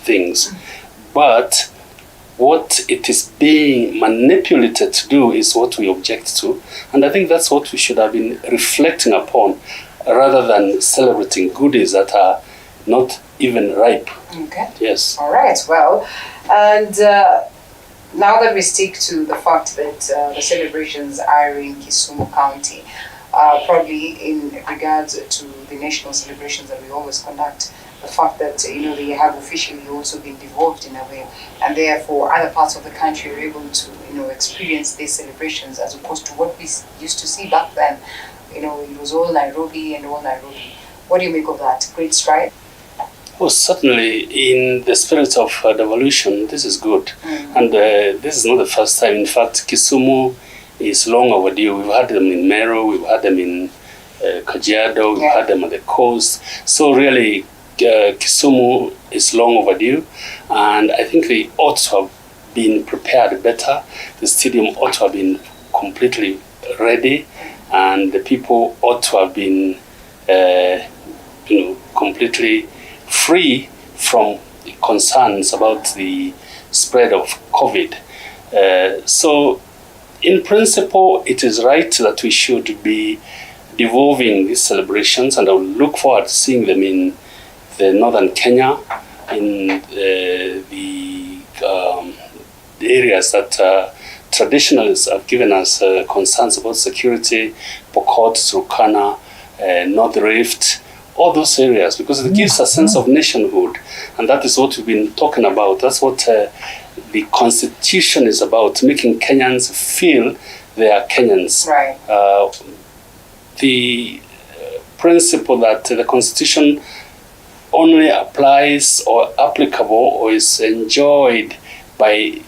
things. But what it is being manipulated to do is what we object to. And I think that's what we should have been reflecting upon rather than celebrating goodies that are not even ripe. Okay. Yes. All right. Well, and now that we stick to the fact that the celebrations are in Kisumu County, probably in regards to the national celebrations that we always conduct, the fact that they have officially also been devolved in a way, and therefore other parts of the country are able to experience these celebrations as opposed to what we used to see back then. It was all Nairobi and all Nairobi. What do you make of that? Great stride? Well, certainly in the spirit of devolution, this is good. And this is not the first time. In fact, Kisumu is long overdue. We've had them in Meru, we've had them in Kajiado, we've had them on the coast. So really, Kisumu is long overdue, and I think they ought to have been prepared better. The stadium ought to have been completely ready, and the people ought to have been, completely free from concerns about the spread of COVID. So, in principle, it is right that we should be devolving these celebrations, and I will look forward to seeing them in the northern Kenya, in the areas that traditionalists have given us concerns about security, Pokot, Turkana, North Rift, all those areas, because it gives a sense of nationhood, and that is what we've been talking about. That's what the Constitution is about, making Kenyans feel they are Kenyans. Right. The principle that the Constitution only applies or applicable or is enjoyed by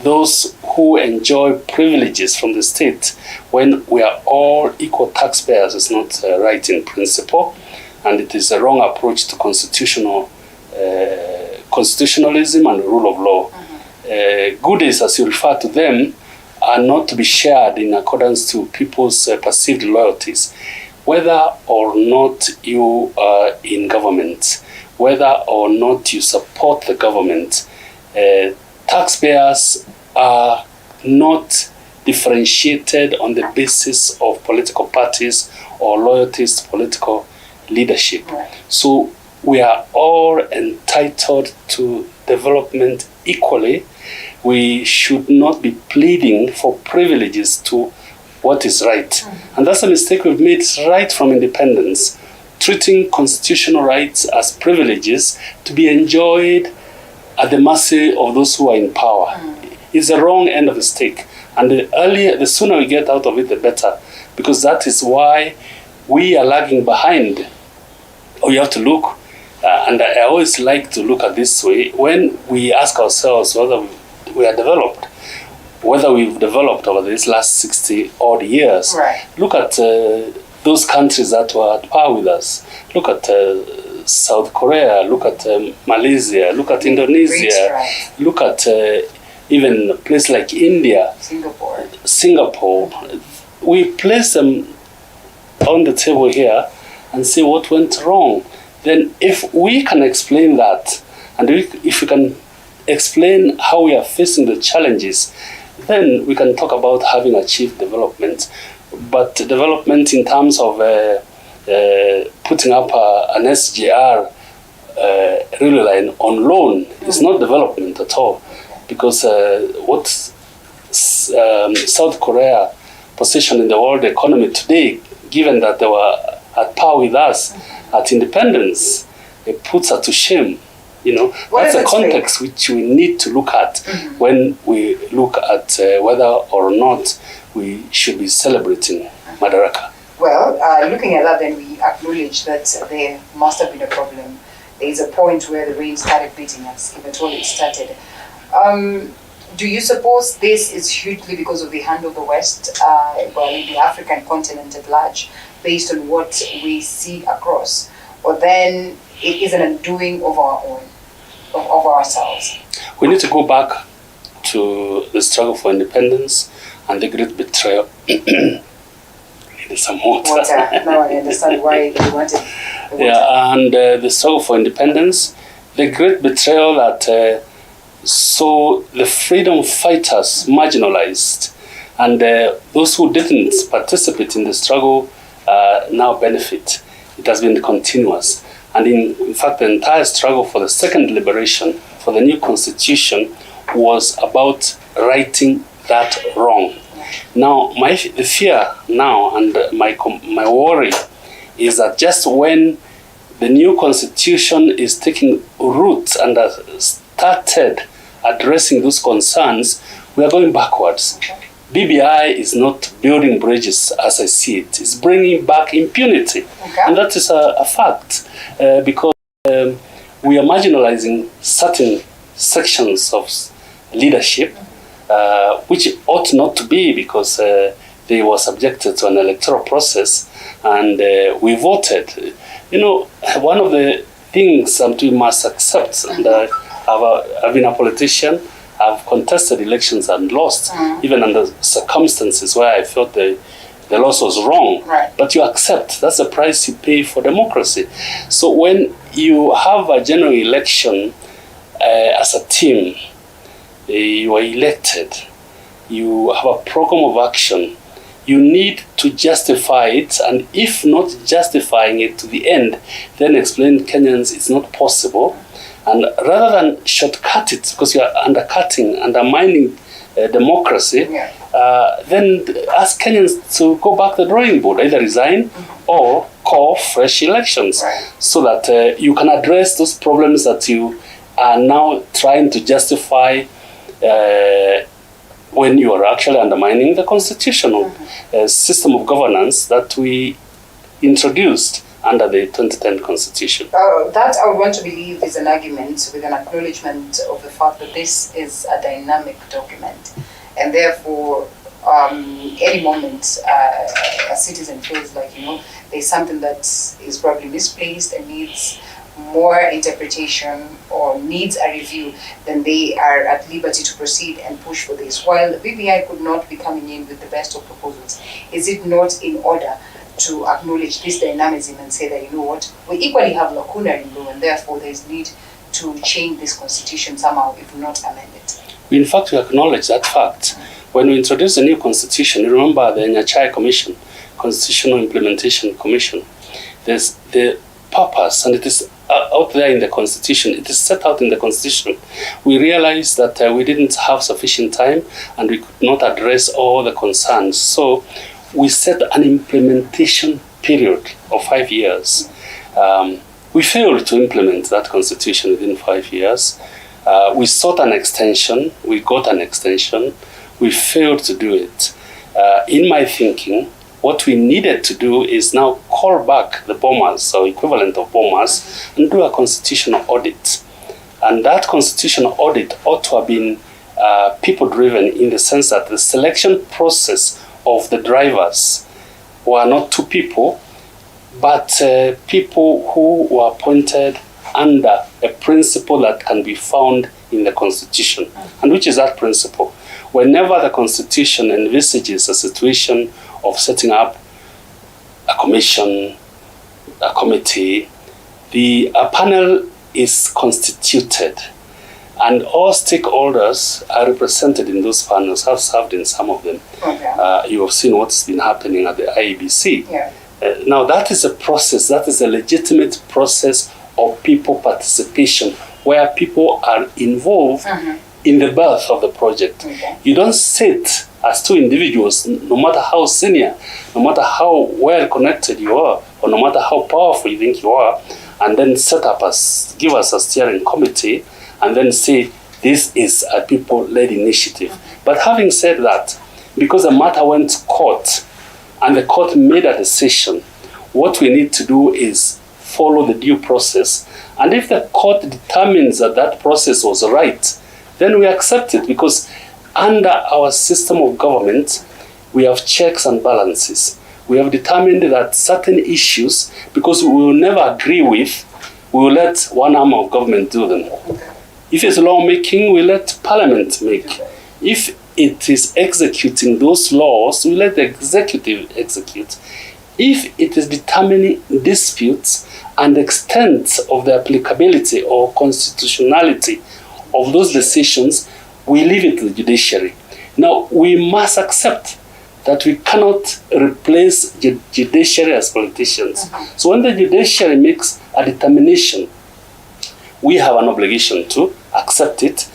those who enjoy privileges from the state when we are all equal taxpayers is not right in principle, and it is a wrong approach to constitutionalism and rule of law. Goodies, as you refer to them, are not to be shared in accordance to people's perceived loyalties. Whether or not you are in government, whether or not you support the government, taxpayers are not differentiated on the basis of political parties or loyalties to political leadership. So we are all entitled to development equally. We should not be pleading for privileges to what is right. And that's a mistake we've made right from independence, treating constitutional rights as privileges to be enjoyed at the mercy of those who are in power. It's the wrong end of the stick. And the sooner we get out of it, the better, because that is why we are lagging behind. We have to look, and I always like to look at this way, when we ask ourselves whether we are developed, whether we've developed over these last 60 odd years. Right. Look at those countries that were at par with us. Look at South Korea, look at Malaysia, look at Indonesia, look at even a place like India, Singapore. We place them on the table here and see what went wrong. Then if we can explain that, and if we can explain how we are facing the challenges, then we can talk about having achieved development. But development in terms of putting up an SGR railway line on loan is not development at all, because what South Korea position in the world economy today, given that they were at par with us at independence, it puts us to shame. That's the context which we need to look at when we look at whether or not we should be celebrating Madaraka. Well, looking at that, then we acknowledge that there must have been a problem. There is a point where the rain started beating us, if at all it started. Do you suppose this is hugely because of the hand of the West, in the African continent at large, based on what we see across? Or then it is an undoing of our own, of ourselves? We need to go back to the struggle for independence and the great betrayal. Some water. Now I understand why you wanted the water. Yeah, and the struggle for independence the great betrayal that saw the freedom fighters marginalized, and those who didn't participate in the struggle now benefit. It has been continuous. And in fact, the entire struggle for the second liberation, for the new constitution, was about righting that wrong. Now, the fear now and my worry is that just when the new constitution is taking root and has started addressing those concerns, we are going backwards. BBI is not building bridges as I see it. It's bringing back impunity. And that is a fact because we are marginalizing certain sections of leadership, which ought not to be, because they were subjected to an electoral process and we voted. You know, one of the things we must accept, and I've been a politician, I've contested elections and lost, even under circumstances where I felt the loss was wrong. Right. But you accept, that's the price you pay for democracy. So when you have a general election as a team, you are elected, you have a program of action, you need to justify it, and if not justifying it to the end, then explain Kenyans it's not possible. And rather than shortcut it, because you are undermining democracy, then ask Kenyans to go back to the drawing board, either resign or call fresh elections, so that you can address those problems that you are now trying to justify when you are actually undermining the constitutional system of governance that we introduced under the 2010 Constitution. That I would want to believe is an argument with an acknowledgement of the fact that this is a dynamic document, and therefore any moment a citizen feels like, there's something that is probably misplaced and needs more interpretation or needs a review, then they are at liberty to proceed and push for this. While BBI could not be coming in with the best of proposals, is it not in order to acknowledge this dynamism and say that, we equally have lacuna in law, and therefore there is need to change this constitution somehow, if not amend it? In fact, we acknowledge that fact. When we introduced the new constitution, you remember the Nyachai Commission, Constitutional Implementation Commission. There's the purpose, and it is out there in the constitution. It is set out in the constitution. We realized that we didn't have sufficient time and we could not address all the concerns. So we set an implementation period of 5 years. We failed to implement that constitution within 5 years. We sought an extension. We got an extension. We failed to do it. In my thinking, what we needed to do is now call back the bombers, or equivalent of bombers, and do a constitutional audit. And that constitutional audit ought to have been people-driven, in the sense that the selection process of the drivers were not two people, but people who were appointed under a principle that can be found in the Constitution. And which is that principle? Whenever the Constitution envisages a situation of setting up a commission, a committee, a panel is constituted, and all stakeholders are represented in those panels. I've served in some of them. You have seen what's been happening at the IEBC. Now that is a process, that is a legitimate process of people participation, where people are involved in the birth of the project. You don't sit as two individuals, no matter how senior, no matter how well connected you are, or no matter how powerful you think you are, and then give us a steering committee, and then say this is a people-led initiative. But having said that, because the matter went to court and the court made a decision, what we need to do is follow the due process. And if the court determines that that process was right, then we accept it, because under our system of government, we have checks and balances. We have determined that certain issues, because we will never agree with, we will let one arm of government do them. If it's lawmaking, we let Parliament make. If it is executing those laws, we let the executive execute. if it is determining disputes and extent of the applicability or constitutionality of those decisions, we leave it to the judiciary. Now, we must accept that we cannot replace the judiciary as politicians. So when the judiciary makes a determination, we have an obligation to accept it,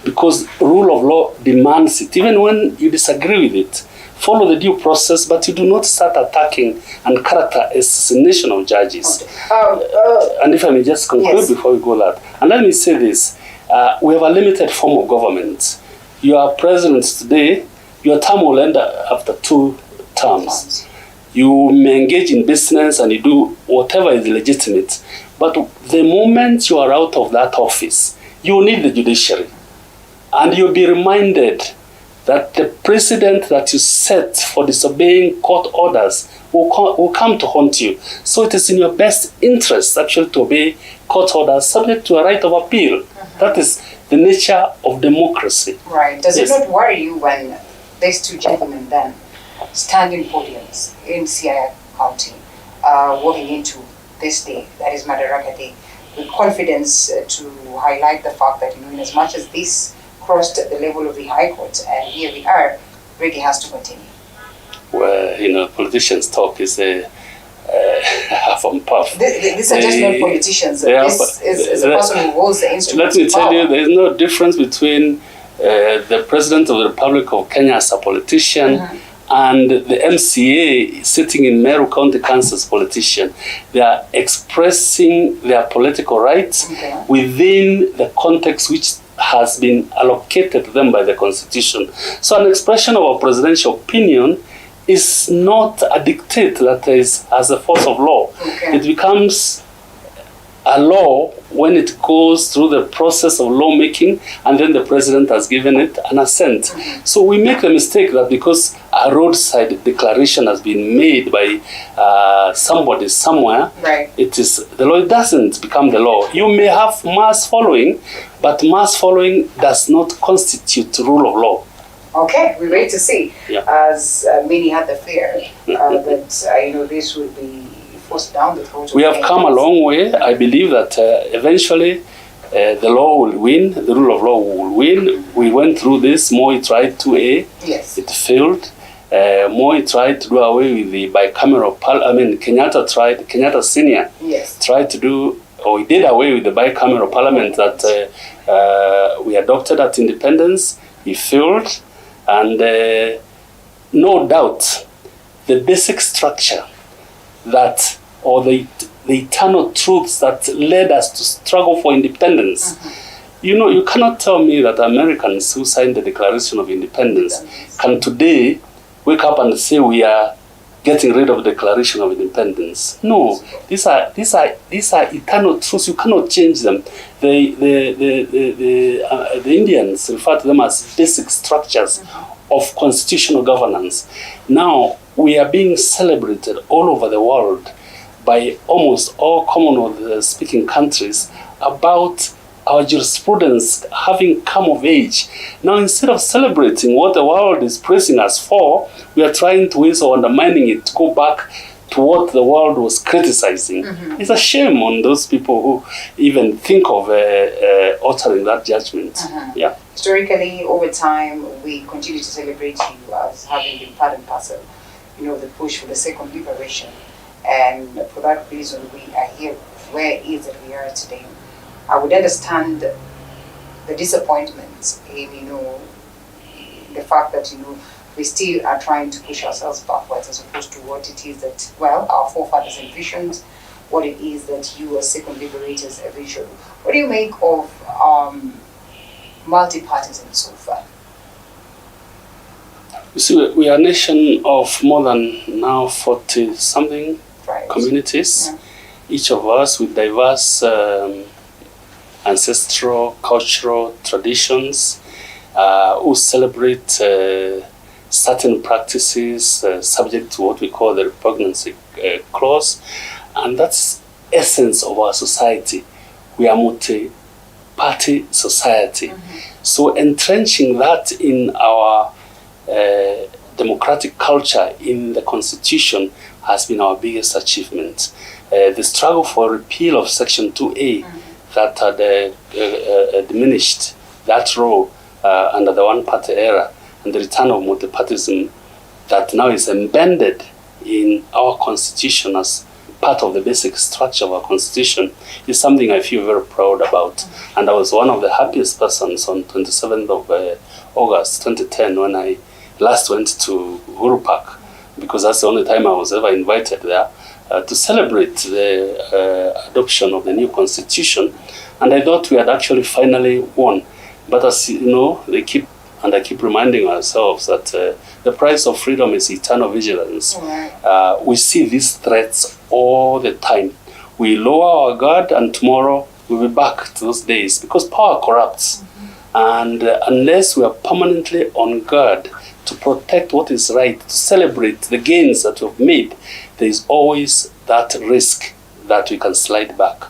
because rule of law demands it. Even when you disagree with it, follow the due process, but you do not start attacking and character assassination of judges. And if I may just conclude before we go that, and let me say this, we have a limited form of government. You are president today, your term will end after 2 terms. You may engage in business and you do whatever is legitimate, but the moment you are out of that office, you need the judiciary. And you'll be reminded that the precedent that you set for disobeying court orders will come to haunt you. So it is in your best interest actually to obey court orders subject to a right of appeal. That is the nature of democracy. Right. Does it not worry you when these 2 gentlemen then stand in podiums in Siaya County, walking into this day, that is Madaraka Day, with confidence to highlight the fact that, in as much as this crossed the level of the High Court, and here we are, reggae has to continue? Well, politicians talk is a half and puff. These are just not politicians. This is a person who holds the instruments. Let me tell you, there is no difference between the President of the Republic of Kenya as a politician and the MCA sitting in Meru County Council's politician. They are expressing their political rights within the context which has been allocated to them by the Constitution. So an expression of a presidential opinion is not a dictate that is as a force of law. It becomes a law when it goes through the process of lawmaking, and then the president has given it an assent. So we make the mistake that because a roadside declaration has been made by somebody somewhere, it is the law. It doesn't become the law. You may have mass following, but mass following does not constitute rule of law. Okay, we wait to see. As many had the fear that this would be forced down the throat. We have come a long way. I believe that eventually the law will win, the rule of law will win. We went through this. Moi tried 2A. Yes. It failed. Moi tried to do away with the bicameral parliament. Kenyatta Senior tried to do, or he did away with the bicameral parliament that we adopted at independence. He failed. And no doubt, the basic structure that, or the eternal truths that led us to struggle for independence. You cannot tell me that Americans who signed the Declaration of Independence can today wake up and say we are getting rid of the Declaration of Independence. No, these are eternal truths. You cannot change them. The Indians refer to them as basic structures of constitutional governance. Now, we are being celebrated all over the world by almost all Commonwealth-speaking countries about our jurisprudence having come of age. Now, instead of celebrating what the world is praising us for, we are trying to waste or undermining it to go back to what the world was criticizing. It's a shame on those people who even think of altering that judgment. Historically, over time, we continue to celebrate you as having been part and parcel, the push for the second liberation. And for that reason, we are here where it is that we are today. I would understand the disappointment in, the fact that, we still are trying to push ourselves backwards as opposed to what it is that, our forefathers envisioned, what it is that you as second liberators envisioned. What do you make of multi-partism so far? You see, we are a nation of more than now 40-something communities, each of us with diverse ancestral, cultural traditions, who celebrate certain practices subject to what we call the repugnancy clause. And that's essence of our society. We are multi-party society. So entrenching that in our democratic culture in the Constitution has been our biggest achievement. The struggle for repeal of Section 2A that had diminished that role under the one-party era, and the return of multipartyism that now is embedded in our constitution as part of the basic structure of our constitution, is something I feel very proud about. And I was one of the happiest persons on 27th of August 2010 when I last went to Uhuru Park, because that's the only time I was ever invited there to celebrate the adoption of the new constitution. And I thought we had actually finally won. But as you know, I keep reminding ourselves that the price of freedom is eternal vigilance. We see these threats all the time. We lower our guard, and tomorrow we'll be back to those days, because power corrupts. And unless we are permanently on guard to protect what is right, to celebrate the gains that we've made, there is always that risk that we can slide back.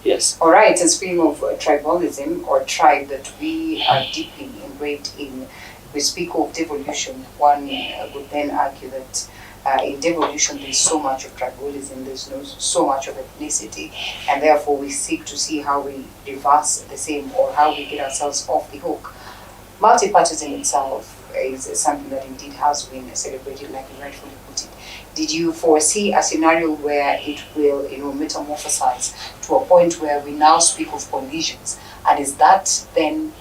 Yes. All right. And speaking of tribalism or tribe that we are deeply engraved in, we speak of devolution. One would then argue that in devolution there's so much of tribalism, there's so much of ethnicity, and therefore we seek to see how we reverse the same, or how we get ourselves off the hook. Multipartyism itself is something that indeed has been celebrated, like you rightfully put it. Did you foresee a scenario where it will, metamorphosize to a point where we now speak of coalitions? And is that then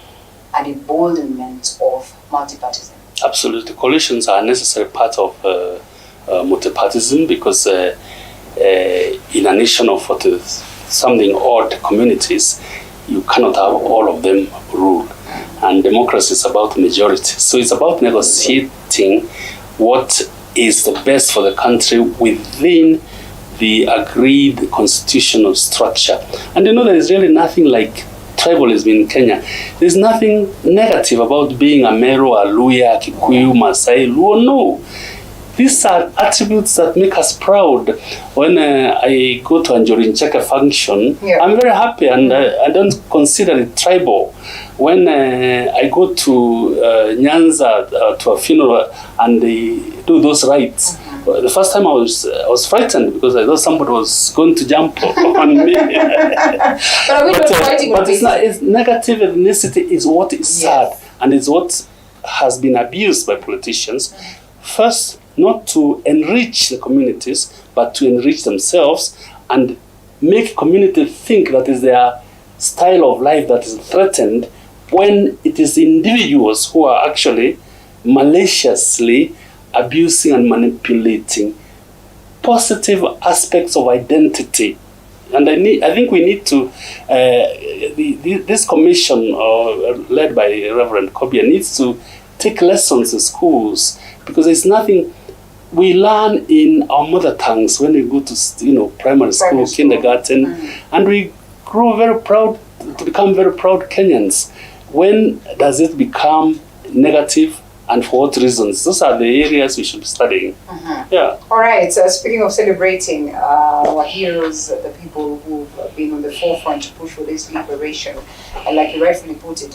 an emboldenment of multipartyism? Absolutely. Coalitions are a necessary part of multipartyism, because in a nation of something odd communities, you cannot have all of them rule. And democracy is about majority. So it's about negotiating what is the best for the country within the agreed constitutional structure. And there is really nothing like tribalism in Kenya. There's nothing negative about being a Meru, a Luya, Kikuyu, Masai, Luo. No. These are attributes that make us proud. When I go to Anjorincheke function, I'm very happy, and I don't consider it tribal. When I go to Nyanza to a funeral and they do those rites, the first time I was frightened, because I thought somebody was going to jump on me. But it's negative ethnicity is what is sad, and it's what has been abused by politicians. First, not to enrich the communities, but to enrich themselves and make community think that is their style of life that is threatened, when it is individuals who are actually maliciously abusing and manipulating positive aspects of identity. And I think we need to, this commission led by Reverend Kobia needs to take lessons in schools, because there's nothing we learn in our mother tongues when we go to primary school, kindergarten, and we grow very proud to become very proud Kenyans. When does it become negative, and for what reasons? Those are the areas we should be studying. Yeah. All right. So speaking of celebrating our heroes, the people who've been on the forefront to push for this liberation, and like you rightfully put it,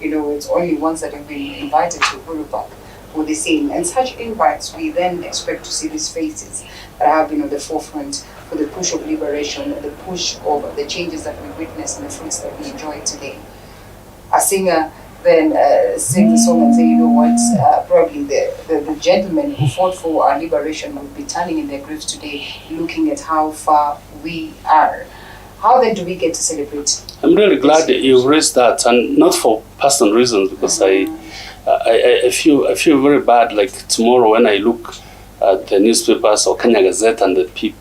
it's only ones that have been invited to Uhuru Park for the same. And such invites, we then expect to see these faces that have been on the forefront for the push of liberation, the push of the changes that we witness and the fruits that we enjoy today. A singer then sing the song and say, probably the gentlemen who fought for our liberation will be turning in their graves today, looking at how far we are. How then do we get to celebrate? I'm really glad that you raised that, and not for personal reasons, because I feel very bad. Like tomorrow, when I look at the newspapers or Kenya Gazette, and the people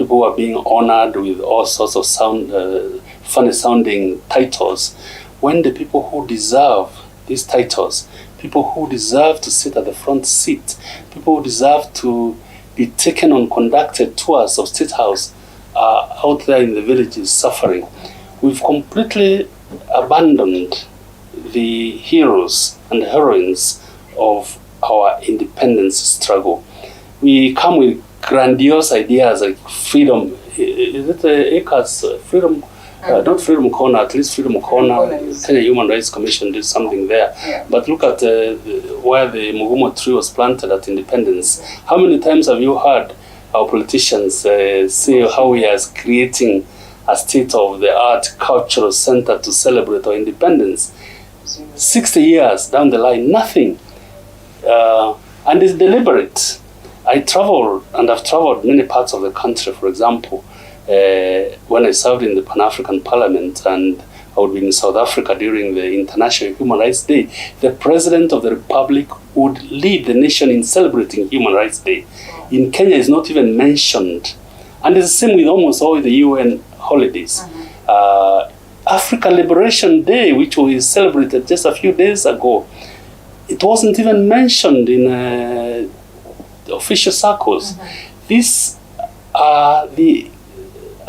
who are being honored with all sorts of funny sounding titles, when the people who deserve these titles, people who deserve to sit at the front seat, people who deserve to be taken on conducted tours of State House, are out there in the villages suffering, we've completely abandoned the heroes and heroines of our independence struggle. We come with grandiose ideas like freedom. Is it ACA's freedom Not Freedom Corner, at least Freedom Corner, Kenya Human Rights Commission did something there. Yeah. But look at where the Mugumo tree was planted at independence. How many times have you heard our politicians say how we are creating a state-of-the-art cultural center to celebrate our independence? 60 years down the line, nothing. And it's deliberate. I've traveled many parts of the country. For example, when I served in the Pan-African Parliament and I would be in South Africa during the International Human Rights Day, the President of the Republic would lead the nation in celebrating Human Rights Day. In Kenya, it's not even mentioned. And it's the same with almost all the UN holidays. African Liberation Day, which we celebrated just a few days ago, it wasn't even mentioned in the official circles. These are the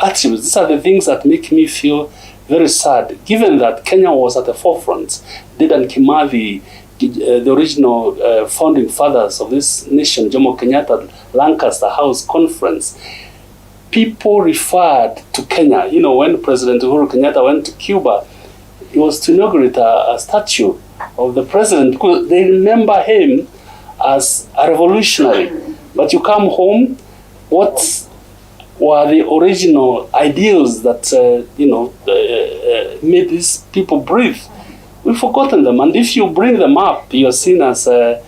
attributes, these are the things that make me feel very sad, given that Kenya was at the forefront. Dedan Kimathi, the original founding fathers of this nation, Jomo Kenyatta, Lancaster House Conference, people referred to Kenya. You know, when President Uhuru Kenyatta went to Cuba, it was to inaugurate a statue of the president because they remember him as a revolutionary. But you come home, what were the original ideals that made these people breathe? We've forgotten them, and if you bring them up, you're seen as an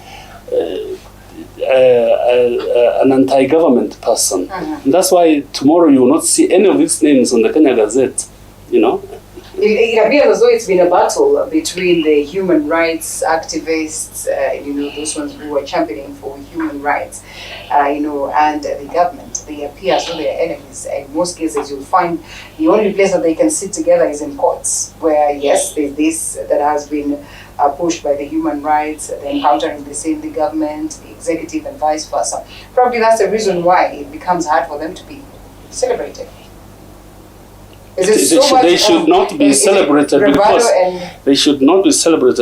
anti-government person. And that's why tomorrow you will not see any of these names on the Kenya Gazette, It appears as though it's been a battle between the human rights activists, those ones who are championing for human rights, and the government. They appear as though they are enemies. In most cases, you'll find the only place that they can sit together is in courts, where, yes, there's this that has been pushed by the human rights, then countering the same, the government, the executive, and vice versa. Probably that's the reason why it becomes hard for them to be celebrated. They should not be celebrated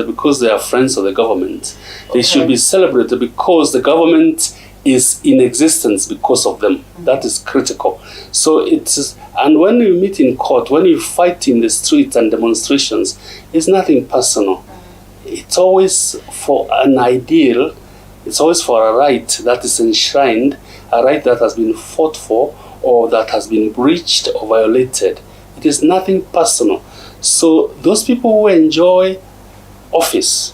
because they are friends of the government. They should be celebrated because the government is in existence because of them. That is critical. So and when you meet in court, when you fight in the streets and demonstrations, it's nothing personal. It's always for an ideal. It's always for a right that is enshrined, a right that has been fought for or that has been breached or violated. It is nothing personal. So those people who enjoy office,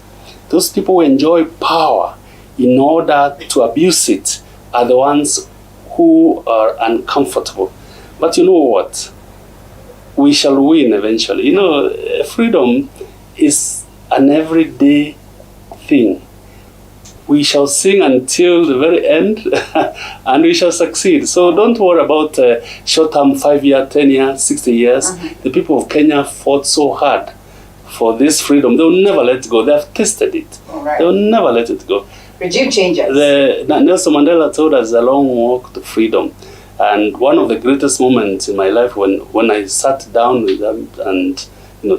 those people who enjoy power in order to abuse it are the ones who are uncomfortable. But you know what? We shall win eventually. Freedom is an everyday thing. We shall sing until the very end and we shall succeed. So don't worry about short-term 5-year, 10-year, 60 years. The people of Kenya fought so hard for this freedom. They will never let it go. They have tasted it. Right. They will never let it go. Regime changes. Nelson Mandela told us a long walk to freedom. And one of the greatest moments in my life when I sat down with them and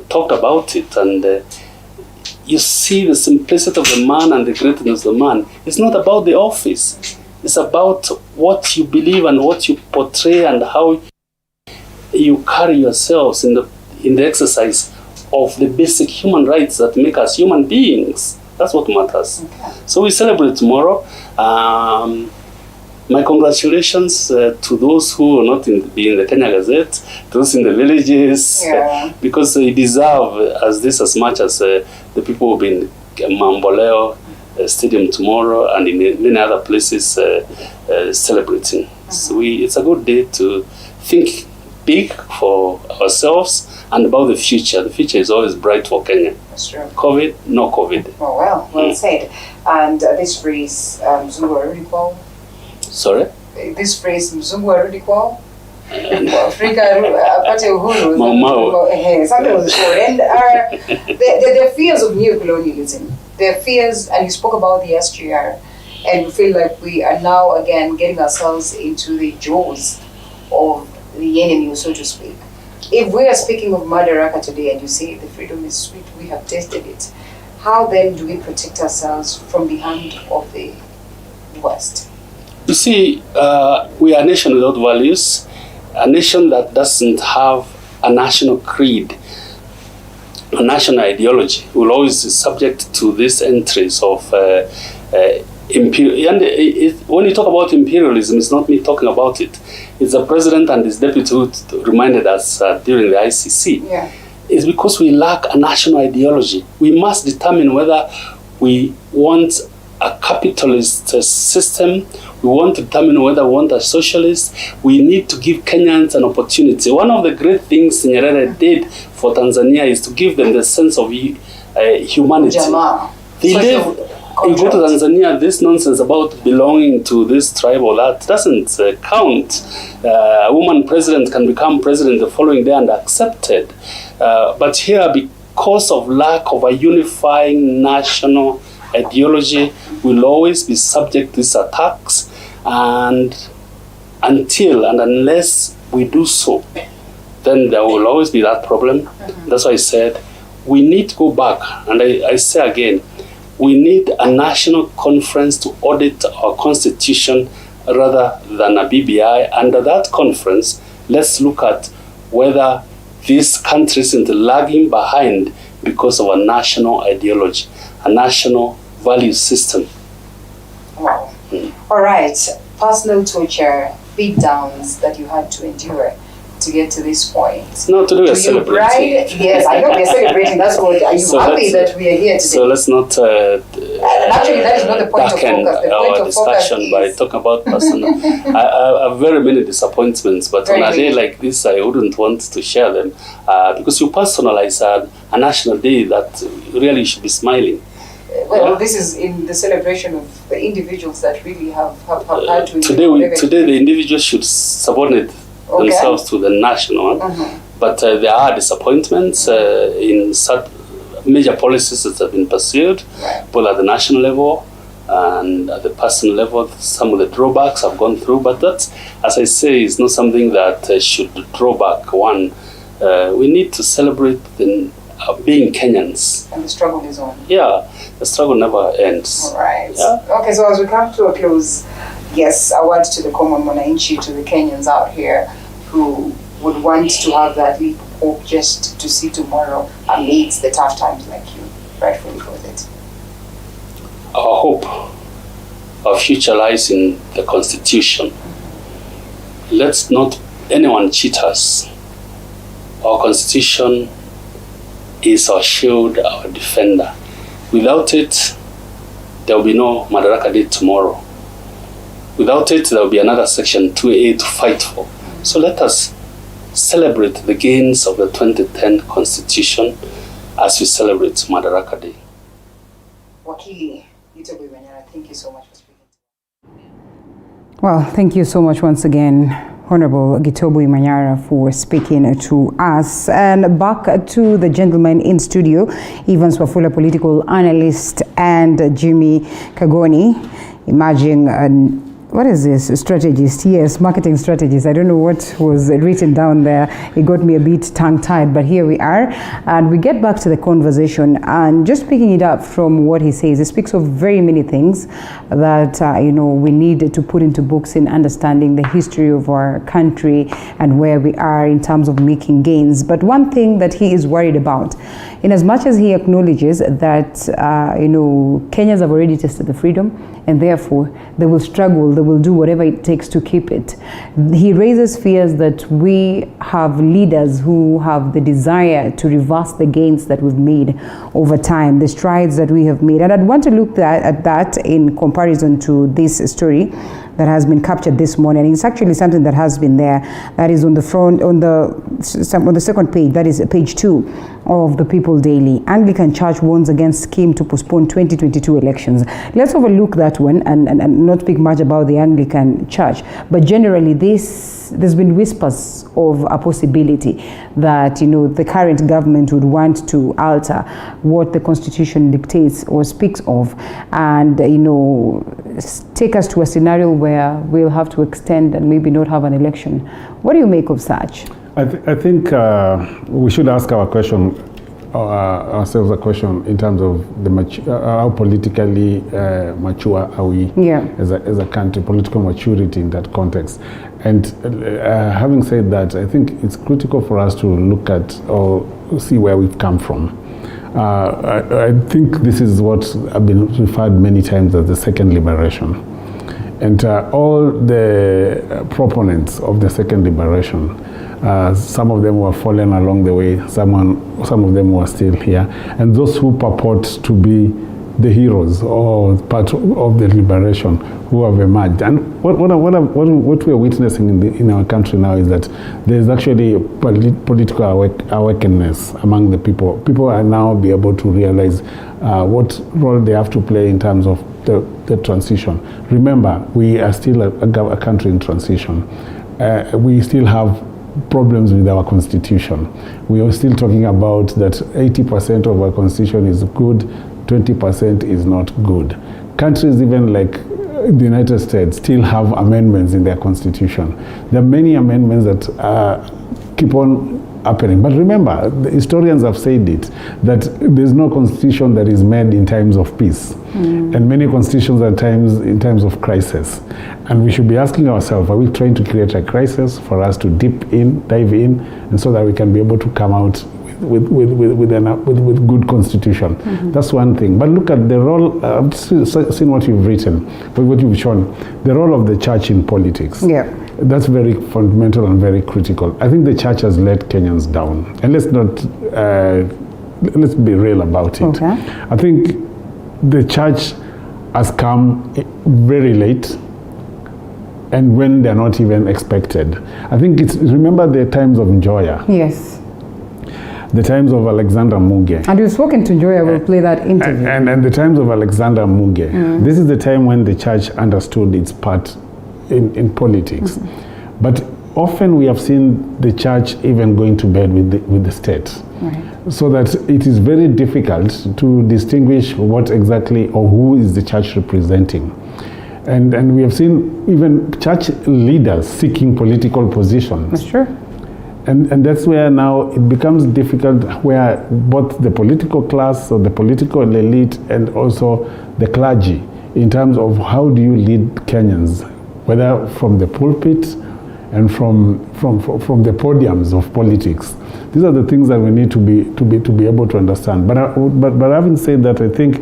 talked about it, and you see the simplicity of the man and the greatness of the man. It's not about the office. It's about what you believe and what you portray and how you carry yourselves in the exercise of the basic human rights that make us human beings. That's what matters. Okay. So we celebrate tomorrow. My congratulations to those who are not be in the Kenya Gazette, those in the villages, because they deserve as much as the people who will be in Mamboleo Stadium tomorrow and in many other places celebrating. So it's a good day to think big for ourselves and about the future. The future is always bright for Kenya. That's true. COVID, no COVID. Oh, well said. And this phrase, Mzungu already called. Sorry? This phrase, Mzungu arudi kwao, Afrika apate uhuru, something was short. And the fears of neo-colonialism, the fears, and you spoke about the SGR, and we feel like we are now again getting ourselves into the jaws of the enemy, so to speak. If we are speaking of Madaraka today and you say the freedom is sweet, we have tasted it, how then do we protect ourselves from the hand of the West? You see, we are a nation without values, a nation that doesn't have a national creed, a national ideology, will always be subject to these entries of imperial. And when you talk about imperialism, it's not me talking about it. It's the president and his deputy who reminded us during the ICC. Yeah. It's because we lack a national ideology. We must determine whether we want a capitalist system, we want to determine whether we want a socialist. We need to give Kenyans an opportunity. One of the great things Nyerere did for Tanzania is to give them the sense of humanity. They live. You go to Tanzania, this nonsense about belonging to this tribe or that doesn't count. A woman president can become president the following day and accepted. But here, because of lack of a unifying national ideology, will always be subject to these attacks, and until and unless we do so, then there will always be that problem. Mm-hmm. That's why I said we need to go back, and I say again, we need a national conference to audit our constitution rather than a BBI. Under that conference, let's look at whether this country isn't lagging behind because of a national ideology, a national value system. Wow. All right. Personal torture, beatdowns that you had to endure to get to this point. No, today we're celebrating. Yes, I know we're celebrating. That's what. Are you happy that we are here today? So let's not. Actually, that is not the point of focus. The point of discussion focus by talking about personal. I have very many disappointments, but on a day like this, I wouldn't want to share them because you personalize a national day that really should be smiling. Well, this is in the celebration of the individuals that really have had to. Today, the individuals should subordinate themselves to the national. Mm-hmm. But there are disappointments in major policies that have been pursued, both at the national level and at the personal level. Some of the drawbacks have gone through, but that, as I say, is not something that should draw back one. We need to celebrate being Kenyans. And the struggle is on. Yeah, the struggle never ends. All right. Yeah? Okay, so as we come to a close, yes, a word to the common mwananchi, to the Kenyans out here who would want to have that leap of hope just to see tomorrow amidst the tough times like you rightfully put it. Our hope, our future lies in the Constitution. Let's not anyone cheat us. Our Constitution is our shield, our defender. Without it, there will be no Madaraka Day tomorrow. Without it, there will be another Section 2A to fight for. So let us celebrate the gains of the 2010 Constitution as we celebrate Madaraka Day. Wakili Gitobu Imanyara, thank you so much for speaking. Well, thank you so much once again, Honorable Gitobu Imanyara, for speaking to us. And back to the gentleman in studio, Evans Wafula, political analyst, and Jimmy Kagoni, emerging what is this? Strategist? Yes, marketing strategist. I don't know what was written down there. It got me a bit tongue-tied, but here we are. And we get back to the conversation. And just picking it up from what he says, he speaks of very many things that, we need to put into books in understanding the history of our country and where we are in terms of making gains. But one thing that he is worried about, in as much as he acknowledges that, Kenyans have already tasted the freedom, and therefore they will struggle, they will do whatever it takes to keep it. He raises fears that we have leaders who have the desire to reverse the gains that we've made over time, the strides that we have made. And I'd want to look at that in comparison to this story that has been captured this morning. It's actually something that has been there. That is on the front, on the second page. That is page 2 of the People Daily. Anglican Church warns against scheme to postpone 2022 elections. Let's overlook that one and not speak much about the Anglican Church. But generally, there's been whispers of a possibility that the current government would want to alter what the Constitution dictates or speaks of, and take us to a scenario where we'll have to extend and maybe not have an election. What do you make of such? I think we should ask our question, ourselves a question in terms of how politically mature are we as a country, political maturity in that context. And having said that, I think it's critical for us to look at or see where we've come from. I think this is what I've been referred many times as the second liberation. And all the proponents of the second liberation, some of them were fallen along the way, some of them were still here. And those who purport to be the heroes or part of the liberation who have emerged. And what we are witnessing in our country now is that there is actually political awakeness among the people. People are now be able to realize what role they have to play in terms of the transition. Remember, we are still a country in transition. We still have problems with our constitution. We are still talking about that 80% of our constitution is good, 20% is not good. Countries even like the United States still have amendments in their constitution. There are many amendments that keep on happening. But remember, the historians have said it, that there's no constitution that is made in times of peace. And many constitutions are in times of crisis. And we should be asking ourselves, are we trying to create a crisis for us to dive in, and so that we can be able to come out with good constitution? That's one thing. But look at the role, I've seen what you've written, but what you've shown, the role of the church in politics. That's very fundamental and very critical. I think the church has let Kenyans down. And let's be real about it. I think the church has come very late, and when they're not even expected. I think remember the times of Njoya. Yes. The times of Alexander Muge. And you've spoken to Njoya, we'll play that interview. And the times of Alexander Muge. This is the time when the church understood its part in politics. But often we have seen the church even going to bed with the state. So that it is very difficult to distinguish what exactly or who is the church representing. And we have seen even church leaders seeking political positions. That's true. And that's where now it becomes difficult, where both the political class or the political elite and also the clergy, in terms of how do you lead Kenyans, whether from the pulpit and from the podiums of politics. These are the things that we need to be able to understand. But having said that, I think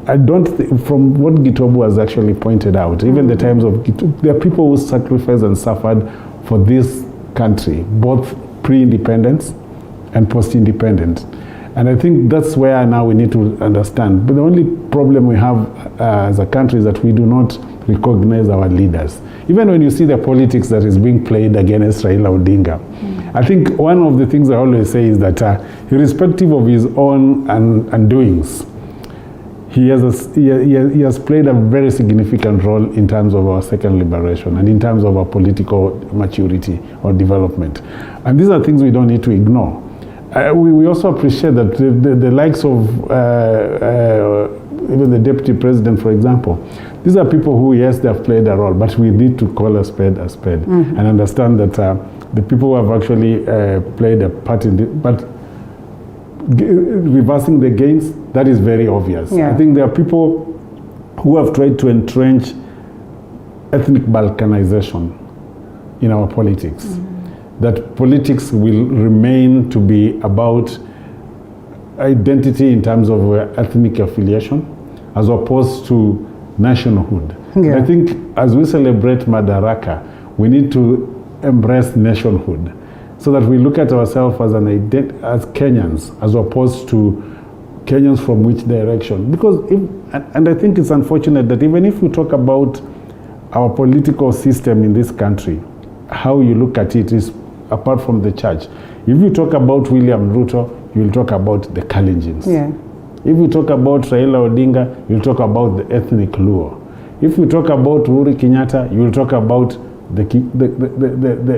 I don't from what Gitobu has actually pointed out, even the times of Gitobu, there are people who sacrificed and suffered for this country, both pre-independence and post-independence. And I think that's where now we need to understand. But the only problem we have as a country is that we do not recognize our leaders. Even when you see the politics that is being played against Raila Odinga, I think one of the things I always say is that irrespective of his own undoings, he has played a very significant role in terms of our second liberation and in terms of our political maturity or development. And these are things we don't need to ignore. We also appreciate that the likes of even the deputy president, for example, these are people who, yes, they have played a role, but we need to call a spade and understand that the people who have actually played a part in it, but reversing the gains, that is very obvious. I think there are people who have tried to entrench ethnic balkanization in our politics. That politics will remain to be about identity in terms of ethnic affiliation as opposed to nationhood. I think as we celebrate Madaraka, we need to embrace nationhood, so that we look at ourselves as as Kenyans, as opposed to Kenyans from which direction. Because and I think it's unfortunate that even if we talk about our political system in this country, how you look at it is apart from the church. If you talk about William Ruto, you'll talk about the Kalenjins. If you talk about Raila Odinga, you'll talk about the ethnic Luo. If you talk about Uhuru Kenyatta, you'll talk about the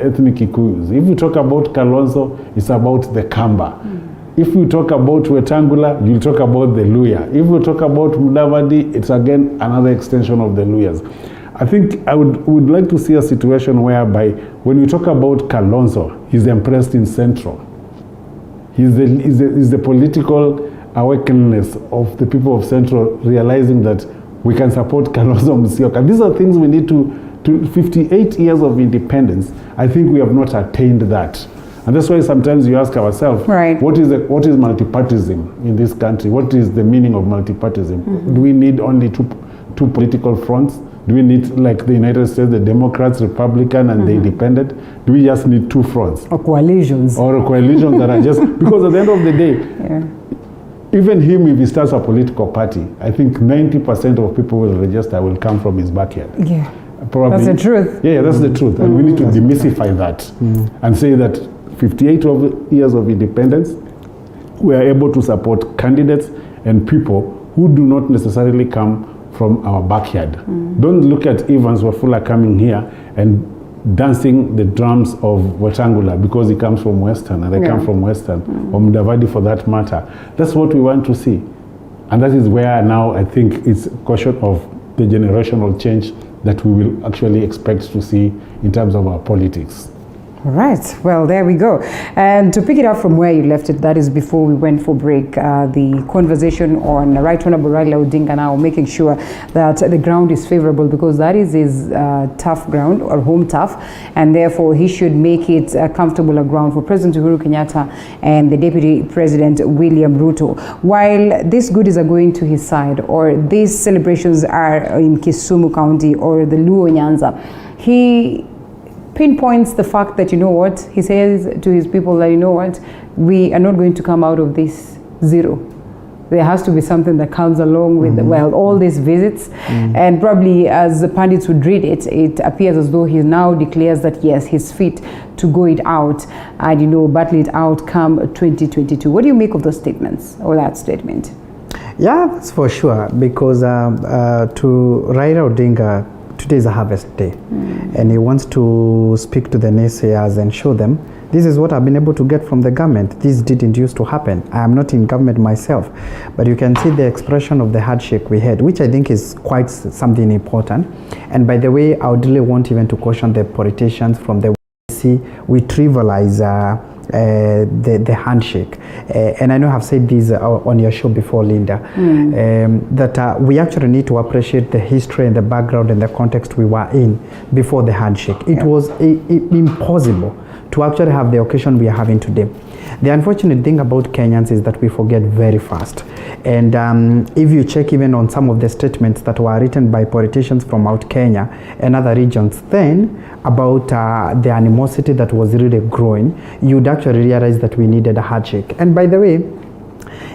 ethnic Kikuyus. If you talk about Kalonzo, it's about the Kamba. If you talk about Wetangula, you'll talk about the Luya. If you talk about Mudavadi, it's again another extension of the Luyas. I think I would like to see a situation whereby when we talk about Kalonzo, he's impressed in Central. is the political awakeness of the people of Central realizing that we can support Kalonzo Musyoka. These are things we need to 58 years of independence. I think we have not attained that. And that's why sometimes you ask ourselves, right, what is multipartyism in this country? What is the meaning of multipartyism? Do we need only two political fronts? Do we need, like the United States, the Democrats, Republican, and the Independent? Do we just need two fronts? Or coalitions. Or coalitions that are just, because at the end of the day, even him, if he starts a political party, I think 90% of people will register will come from his backyard. Yeah. Probably. That's the truth. Yeah, that's the truth. And we need to demystify that and say that 58 years of independence, we are able to support candidates and people who do not necessarily come from our backyard. Don't look at Evans Wafula coming here and dancing the drums of Wetangula because he comes from Western and they come from Western, or Mudavadi for that matter. That's what we want to see. And that is where now I think it's a question of the generational change that we will actually expect to see in terms of our politics. All right, well, there we go. And to pick it up from where you left it, that is before we went for break, the conversation on Right Honorable Raila Odinga now making sure that the ground is favorable, because that is his tough ground, or home turf, and therefore he should make it a comfortable ground for President Uhuru Kenyatta and the Deputy President William Ruto. While these goodies are going to his side, or these celebrations are in Kisumu County or the Luo Nyanza, he pinpoints the fact that, you know what, he says to his people that, you know what, we are not going to come out of this zero. There has to be something that comes along with, well, all these visits. And probably as the pundits would read it, it appears as though he now declares that, yes, he's fit to go it out and, you know, battle it out come 2022. What do you make of those statements, or that statement? Yeah, that's for sure, because to Raila Odinga, today is a harvest day, and he wants to speak to the naysayers and show them, this is what I've been able to get from the government. This didn't used to happen. I am not in government myself, but you can see the expression of the handshake we had, which I think is quite something important. And by the way, I would really want even to caution the politicians from the we trivialize the handshake. And I know I've said this on your show before, Linda, that we actually need to appreciate the history and the background and the context we were in before the handshake. It was impossible to actually have the occasion we are having today. The unfortunate thing about Kenyans is that we forget very fast. And if you check even on some of the statements that were written by politicians from out Kenya and other regions then about the animosity that was really growing, you'd actually realize that we needed a handshake. And by the way,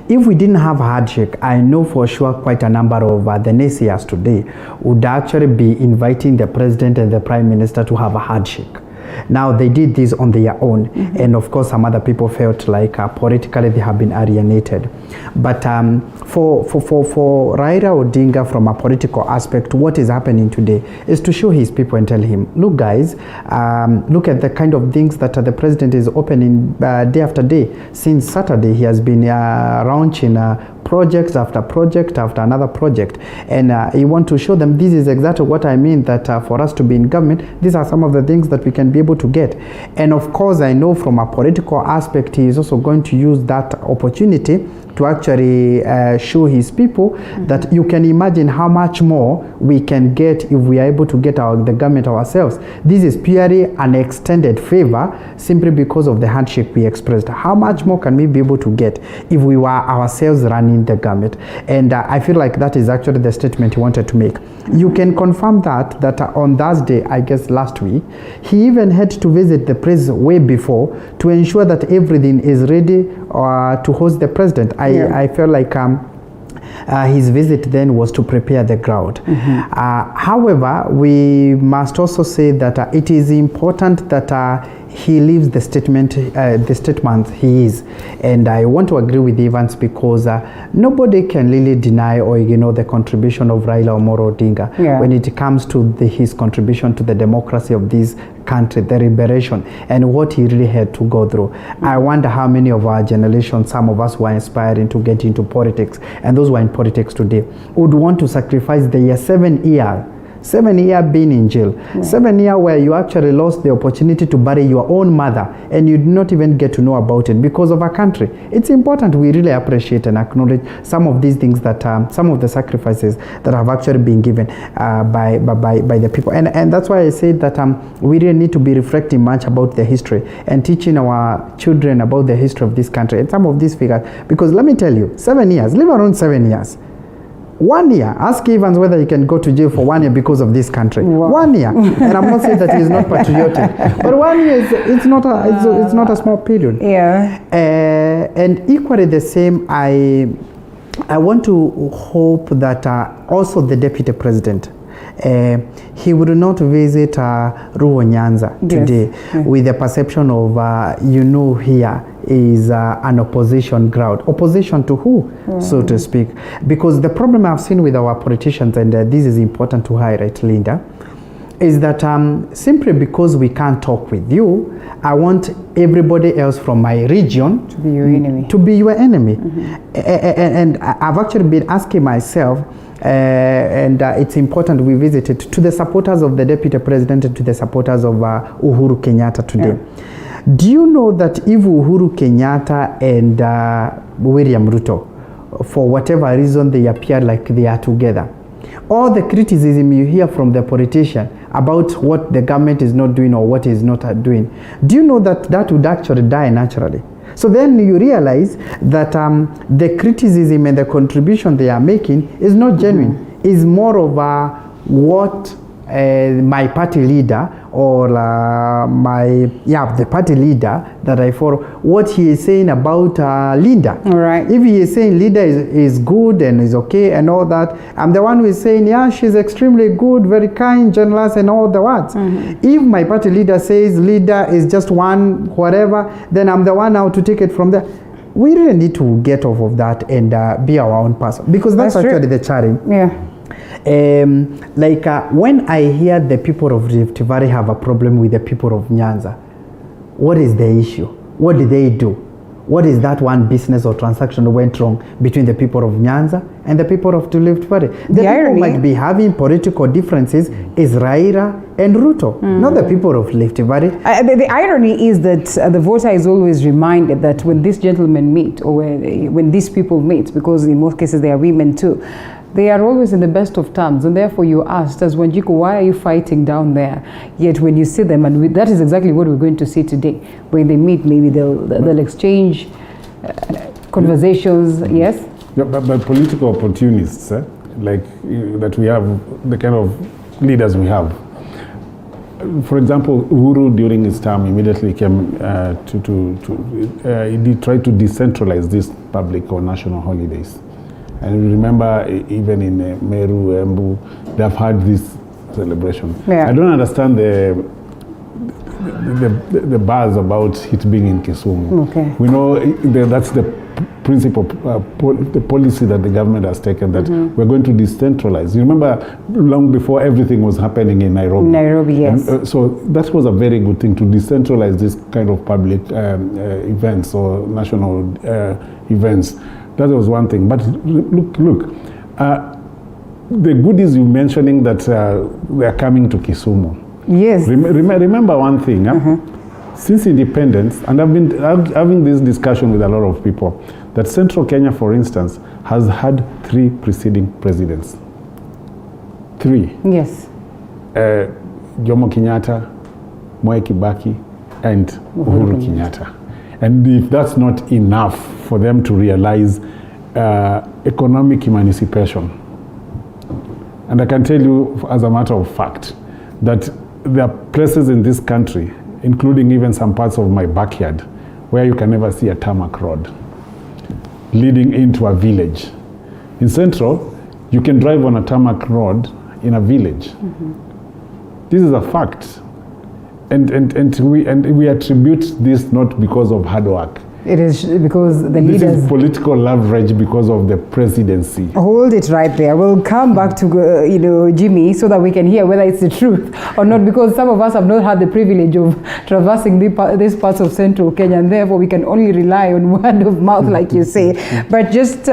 if we didn't have a handshake, I know for sure quite a number of the naysayers today would actually be inviting the president and the prime minister to have a handshake. Now, they did this on their own, and of course some other people felt like politically they have been alienated. But for Raila Odinga, from a political aspect, what is happening today is to show his people and tell him, look guys, look at the kind of things that the president is opening day after day. Since Saturday, he has been launching projects after project after another project, and he want to show them this is exactly what I mean, that for us to be in government, these are some of the things that we can be able to get. And of course, I know from a political aspect, he is also going to use that opportunity to actually show his people that you can imagine how much more we can get if we are able to get the government ourselves. This is purely an extended favor simply because of the handshake we expressed. How much more can we be able to get if we were ourselves running the government? And I feel like that is actually the statement he wanted to make. You can confirm that on Thursday, I guess last week, he even had to visit the press way before to ensure that everything is ready to host the president. I felt like his visit then was to prepare the ground. However, we must also say that it is important that he leaves the statement he is. And I want to agree with Evans because nobody can really deny or ignore the contribution of Raila Omolo Odinga when it comes to his contribution to the democracy of this country, the liberation, and what he really had to go through. I wonder how many of our generation, some of us were inspiring to get into politics, and those who are in politics today would want to sacrifice their 7 years 7 years being in jail, 7 years where you actually lost the opportunity to bury your own mother and you did not even get to know about it because of our country. It's important we really appreciate and acknowledge some of these things that, some of the sacrifices that have actually been given by the people. And that's why I said that we really need to be reflecting much about the history and teaching our children about the history of this country and some of these figures. Because let me tell you, 7 years, live around 7 years. 1 year, ask Evans whether he can go to jail for 1 year because of this country. Wow. 1 year, and I'm not saying that he's not patriotic, but 1 year it's not a small period. Yeah. And equally the same, I want to hope that also the deputy president, he would not visit Ruo Nyanza today with the perception of here is an opposition ground. Opposition to who, so to speak? Because the problem I've seen with our politicians, and this is important to highlight, Linda, is that simply because we can't talk with you, I want everybody else from my region to be your enemy. To be your enemy. And I've actually been asking myself, and it's important we visit it, to the supporters of the deputy president and to the supporters of Uhuru Kenyatta today. Do you know that if Uhuru Kenyatta and William Ruto, for whatever reason they appear like they are together, all the criticism you hear from the politician about what the government is not doing or what is not doing, do you know that that would actually die naturally? So then you realize that the criticism and the contribution they are making is not genuine. It's more of what my party leader or the party leader that I follow, what he is saying about Linda. All right. If he is saying Linda is good and is okay and all that, I'm the one who is saying, yeah, she's extremely good, very kind, generous, and all the words. If my party leader says Linda is just one whatever, then I'm the one now to take it from there. We really need to get off of that and be our own person, because that's actually the challenge. Yeah. When I hear the people of Rift Valley have a problem with the people of Nyanza, what is the issue? What did they do? What is that one business or transaction that went wrong between the people of Nyanza and the people of the Rift Valley? The people might be having political differences is Raila and Ruto, not the people of Rift Valley. The irony is that the voter is always reminded that when these gentlemen meet, or when these people meet, because in most cases they are women too, they are always in the best of terms, and therefore you asked as Wanjiku, why are you fighting down there? Yet when you see them, and that is exactly what we're going to see today. When they meet, maybe they'll exchange conversations. Yes? Yeah, but political opportunists, like that we have, the kind of leaders we have. For example, Uhuru during his term immediately came he tried to decentralize these public or national holidays. And remember, even in Meru, Embu, they've had this celebration. Yeah. I don't understand the buzz about it being in Kisumu. Okay. We know that's the principle, the policy that the government has taken, that we're going to decentralize. You remember, long before everything was happening in Nairobi. Nairobi, yes. And, so that was a very good thing, to decentralize this kind of public events or national events. That was one thing. But look, the goodies you mentioning that they are coming to Kisumu. Yes. Remember one thing. Since independence, and I've been having this discussion with a lot of people, that Central Kenya, for instance, has had 3 preceding presidents. 3. Yes. Jomo Kenyatta, Mwai Kibaki, and Uhuru Kenyatta. And if that's not enough for them to realize economic emancipation, and I can tell you as a matter of fact that there are places in this country, including even some parts of my backyard, where you can never see a tarmac road leading into a village. In Central, you can drive on a tarmac road in a village. This is a fact. And we attribute this not because of hard work. It is because the This leaders... is political leverage because of the presidency. Hold it right there. We'll come back to, Jimmy, so that we can hear whether it's the truth or not, because some of us have not had the privilege of traversing these parts of central Kenya, and therefore we can only rely on word of mouth, like you say. But just,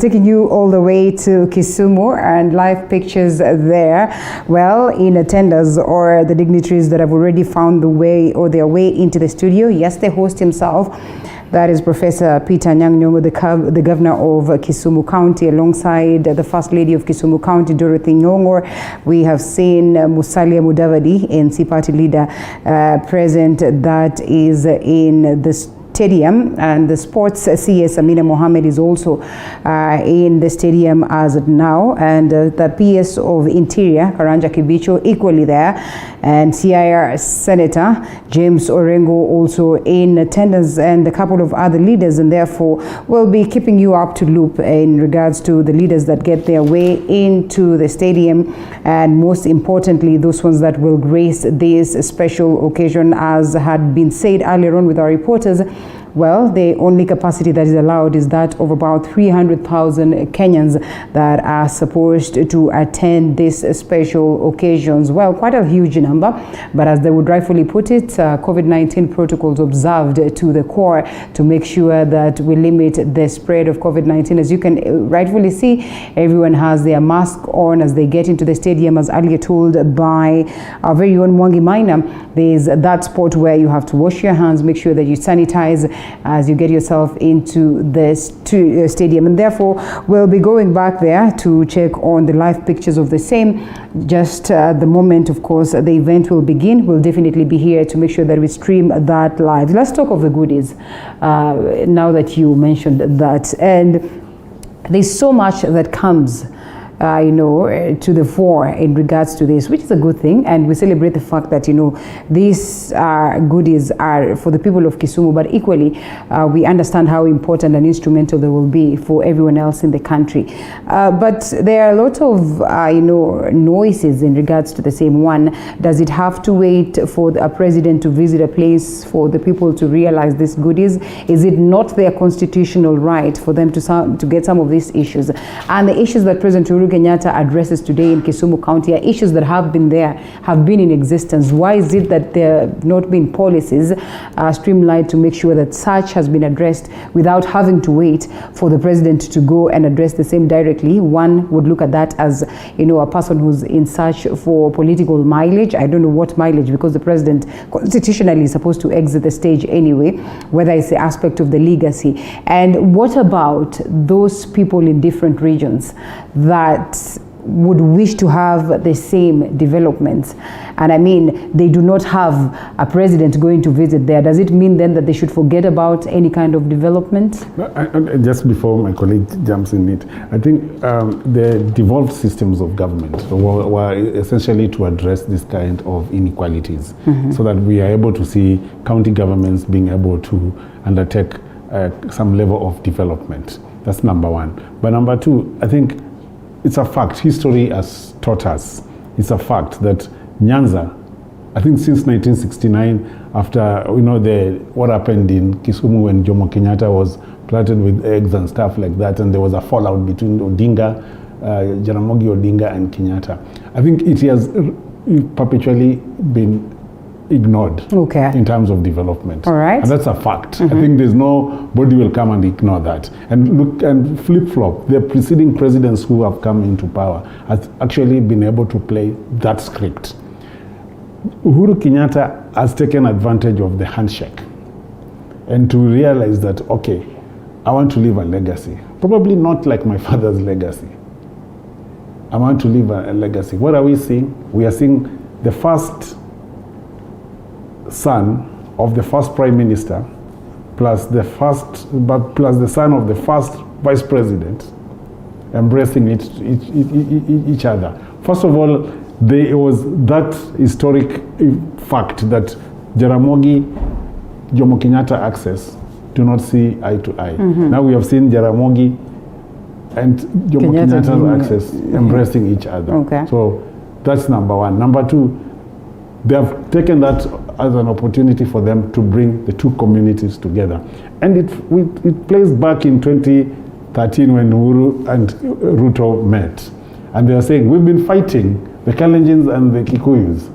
taking you all the way to Kisumu and live pictures there. Well, in attendance are the dignitaries that have already found their way into the studio. Yes, the host himself, that is Professor Peter Anyang' Nyong'o, the governor of Kisumu County, alongside the First Lady of Kisumu County, Dorothy Nyong'o. We have seen Musalia Mudavadi, NC party leader, present, that is in the stadium, and the sports CS Amina Mohammed is also in the stadium as of now, and the PS of Interior Karanja Kibicho equally there, and CIR Senator James Orengo also in attendance, and a couple of other leaders, and therefore we'll be keeping you up to loop in regards to the leaders that get their way into the stadium, and most importantly those ones that will grace this special occasion. As had been said earlier on with our reporters, well, the only capacity that is allowed is that of about 300,000 Kenyans that are supposed to attend these special occasions. Well, quite a huge number, but as they would rightfully put it, COVID-19 protocols observed to the core to make sure that we limit the spread of COVID-19. As you can rightfully see, everyone has their mask on as they get into the stadium, as earlier told by our very own Mwangi Maina. There's that spot where you have to wash your hands, make sure that you sanitize as you get yourself into the stadium, and therefore we'll be going back there to check on the live pictures of the same. Just the moment, of course, the event will begin, we'll definitely be here to make sure that we stream that live. Let's talk of the goodies now that you mentioned that, and there's so much that comes to the fore in regards to this, which is a good thing, and we celebrate the fact that these goodies are for the people of Kisumu, but equally we understand how important and instrumental they will be for everyone else in the country. But there are a lot of noises in regards to the same one. Does it have to wait for a president to visit a place for the people to realize these goodies? Is it not their constitutional right for them to get some of these issues? And the issues that President Uhuru Kenyatta addresses today in Kisumu County are issues that have been in existence. Why is it that there have not been policies streamlined to make sure that such has been addressed without having to wait for the president to go and address the same directly? One would look at that as a person who's in search for political mileage. I don't know what mileage, because the president constitutionally is supposed to exit the stage anyway, whether it's the aspect of the legacy. And what about those people in different regions that would wish to have the same developments? And I mean, they do not have a president going to visit there. Does it mean then that they should forget about any kind of development? Just before my colleague jumps in it, I think the devolved systems of government were essentially to address this kind of inequalities, so that we are able to see county governments being able to undertake some level of development. That's number one. But number two, I think it's a fact. History has taught us. It's a fact that Nyanza, I think since 1969, after what happened in Kisumu when Jomo Kenyatta was planted with eggs and stuff like that, and there was a fallout between Odinga, Jaramogi Odinga and Kenyatta. I think it has perpetually been ignored in terms of development. All right. And that's a fact. I think there's nobody will come and ignore that. And look and flip-flop. The preceding presidents who have come into power have actually been able to play that script. Uhuru Kenyatta has taken advantage of the handshake and to realize that, okay, I want to leave a legacy. Probably not like my father's legacy. I want to leave a legacy. What are we seeing? We are seeing the first son of the first prime minister plus the son of the first vice president embracing each other. First of all, there was that historic fact that Jaramogi, Jomo Kenyatta access do not see eye to eye. Now we have seen Jaramogi and Jomo Kenyatta's access embracing each other. So that's number one. Number two, they have taken that as an opportunity for them to bring the two communities together. And it plays back in 2013 when Uhuru and Ruto met. And they are saying, we've been fighting the Kalenjins and the Kikuyus.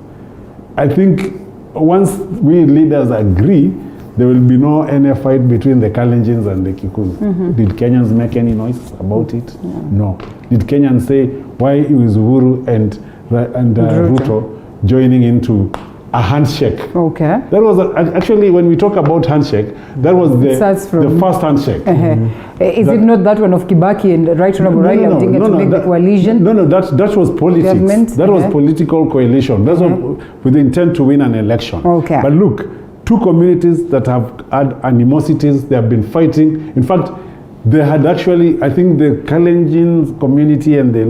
I think once we leaders agree, there will be no any fight between the Kalenjins and the Kikuyus. Did Kenyans make any noise about it? No. Did Kenyans say, why is Uhuru and Ruto joining into a handshake? Okay. That was actually, when we talk about handshake, that was the first handshake. Is it not that one of Kibaki and Right Honorable Raila to make the coalition? No, that was politics. Government? That was political coalition. That's what, with the intent to win an election. Okay. But look, two communities that have had animosities, they have been fighting. In fact, they had actually, I think the Kalenjin community and the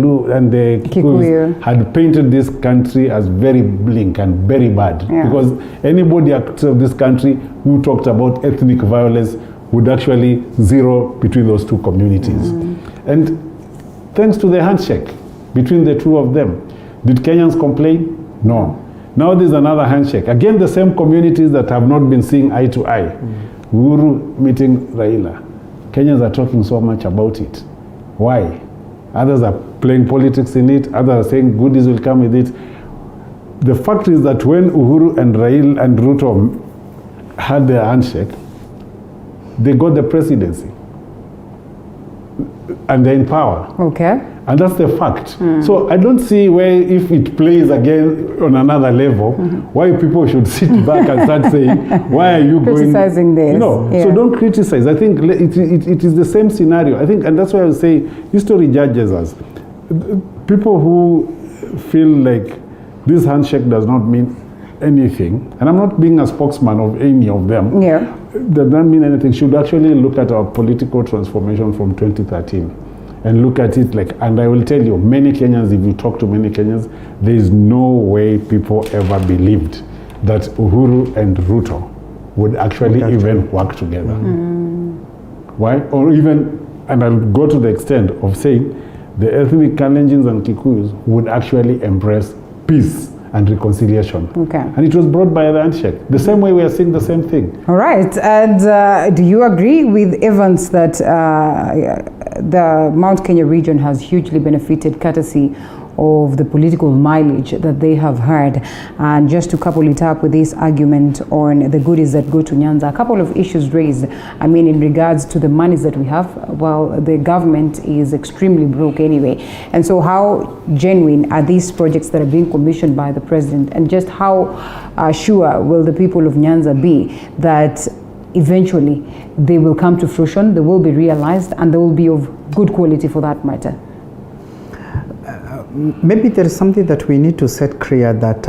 Kikuyus had painted this country as very bleak and very bad. Because anybody outside of this country who talked about ethnic violence would actually zero between those two communities. And thanks to the handshake between the two of them, did Kenyans complain? No. Now there's another handshake. Again, the same communities that have not been seeing eye to eye. Uhuru meeting Raila. Kenyans are talking so much about it. Why? Others are playing politics in it. Others are saying goodies will come with it. The fact is that when Uhuru and Raila and Ruto had their handshake, they got the presidency. And they're in power. Okay. And that's the fact. So I don't see where, if it plays again on another level, why people should sit back and start saying, why are you criticizing this? No, so don't criticize. I think it is the same scenario. I think, and that's why I say history judges us. People who feel like this handshake does not mean anything, and I'm not being a spokesman of any of them, does not mean anything, should actually look at our political transformation from 2013. And look at it like, and I will tell you, many Kenyans, if you talk to many Kenyans, there is no way people ever believed that Uhuru and Ruto would actually even work together. Why? Or even, and I'll go to the extent of saying, the ethnic Kalenjins and Kikuyus would actually embrace peace and reconciliation. Okay. And it was brought by the handshake. The same way we are seeing the same thing. All right. And do you agree with Evans that the Mount Kenya region has hugely benefited courtesy of the political mileage that they have heard? And just to couple it up with this argument on the goodies that go to Nyanza, a couple of issues raised. I mean, in regards to the monies that we have, well, the government is extremely broke anyway. And so how genuine are these projects that are being commissioned by the president? And just how sure will the people of Nyanza be that eventually they will come to fruition, they will be realized, and they will be of good quality for that matter? Maybe there is something that we need to set clear, that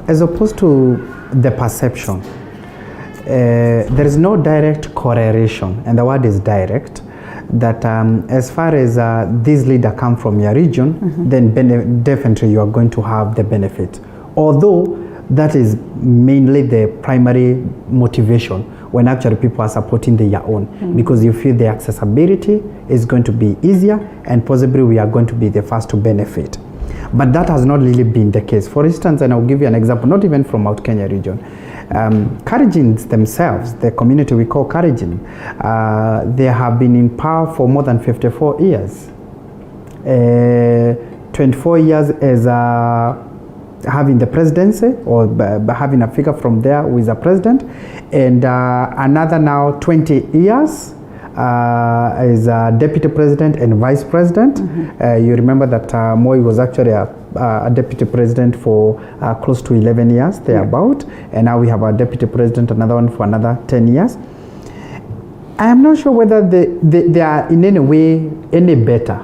as opposed to the perception, there is no direct correlation, and the word is direct, that as far as this leader come from your region, then definitely you are going to have the benefit. Although that is mainly the primary motivation when actually people are supporting their own, because you feel the accessibility is going to be easier and possibly we are going to be the first to benefit. But that has not really been the case. For instance, and I'll give you an example, not even from Mount Kenya region, Kalenjins themselves, the community we call Kalenjin, they have been in power for more than 54 years. 24 years as having the presidency, or having a figure from there who is a president, and another now 20 years as a deputy president and vice president. You remember that Moi was actually a deputy president for close to 11 years, thereabout, and now we have a deputy president, another one for another 10 years. I am not sure whether they are in any way any better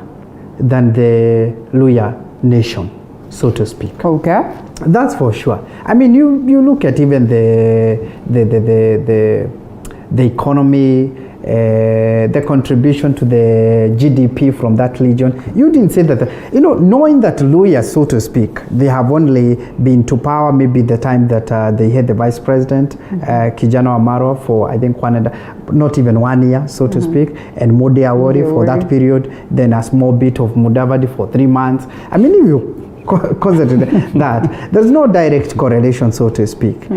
than the Luhya nation, so to speak. Okay. That's for sure. I mean, you look at even the economy, the contribution to the GDP from that region. You didn't say that, knowing that Luhya, so to speak, they have only been to power maybe the time that they had the vice president, Kijana Wamalwa, for I think not even 1 year, so to speak, and Mode Awori for that period, then a small bit of Mudavadi for 3 months. I mean, if you that. There's no direct correlation, so to speak.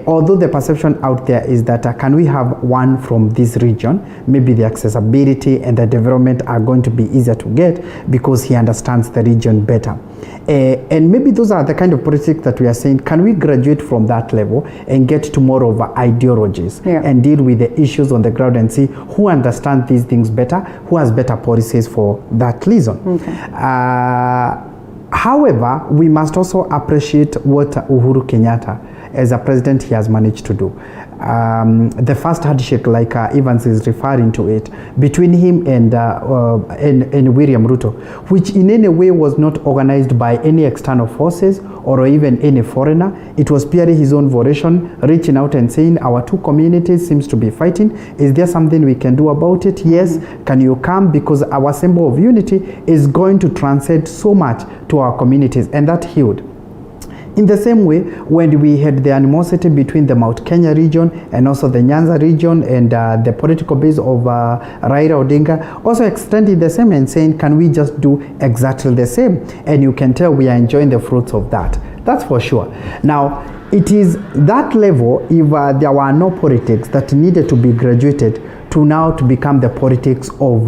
Although the perception out there is that can we have one from this region, maybe the accessibility and the development are going to be easier to get because he understands the region better. And maybe those are the kind of politics that we are saying, can we graduate from that level and get to more of ideologies and deal with the issues on the ground and see who understands these things better, who has better policies for that reason. However, we must also appreciate what Uhuru Kenyatta, as a president, he has managed to do. The first handshake, like Evans is referring to it, between him and William Ruto, which in any way was not organized by any external forces or even any foreigner. It was purely his own volition, reaching out and saying, our two communities seems to be fighting. Is there something we can do about it? Yes. Can you come? Because our symbol of unity is going to transcend so much to our communities, and that healed. In the same way, when we had the animosity between the Mount Kenya region and also the Nyanza region and the political base of Raila Odinga, also extending the same and saying, can we just do exactly the same? And you can tell we are enjoying the fruits of that. That's for sure. Now, it is that level, if there were no politics that needed to be graduated to now to become the politics of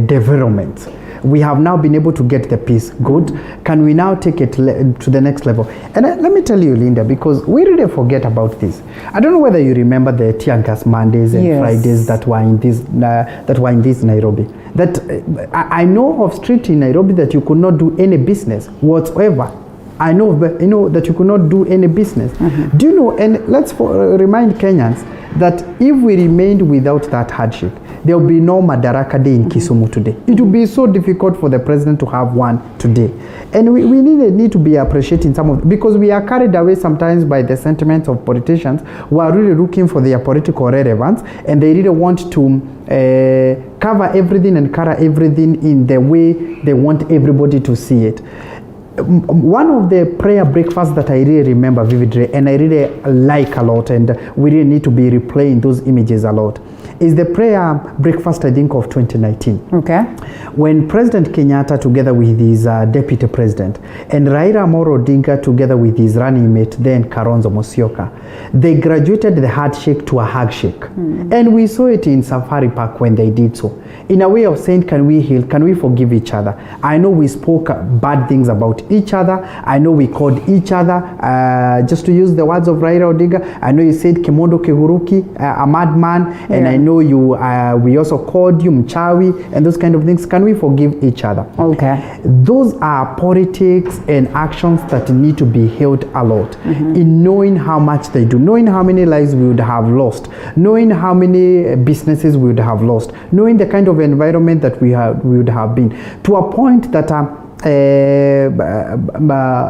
development. We have now been able to get the peace. Good. Can we now take it to the next level? And let me tell you, Linda, because we really forget about this. I don't know whether you remember the tear gas Mondays and Fridays that were in this Nairobi. That I know of street in Nairobi that you could not do any business whatsoever. I know, that you could not do any business. Do you know? And let's remind Kenyans that if we remained without that hardship, there will be no Madaraka Day in Kisumu today. It will be so difficult for the president to have one today. And we need to be appreciating some of, because we are carried away sometimes by the sentiments of politicians who are really looking for their political relevance, and they really want to cover everything and carry everything in the way they want everybody to see it. One of the prayer breakfasts that I really remember vividly and I really like a lot, and we really need to be replaying those images a lot, is the prayer breakfast, I think, of 2019. Okay. When President Kenyatta, together with his deputy president, and Raila Amolo Odinga, together with his running mate, then Kalonzo Musyoka, they graduated the handshake to a hug shake. And we saw it in Safari Park when they did so. In a way of saying, can we heal? Can we forgive each other? I know we spoke bad things about each other. I know we called each other, just to use the words of Raila Odinga, I know you said Kimondo Keguruki, a madman, and I know you, we also called you Mchawi, and those kind of things. Can we forgive each other? Okay. Those are politics and actions that need to be held a lot in knowing how much they do, knowing how many lives we would have lost, knowing how many businesses we would have lost, knowing the kind of environment that we would have been, to a point that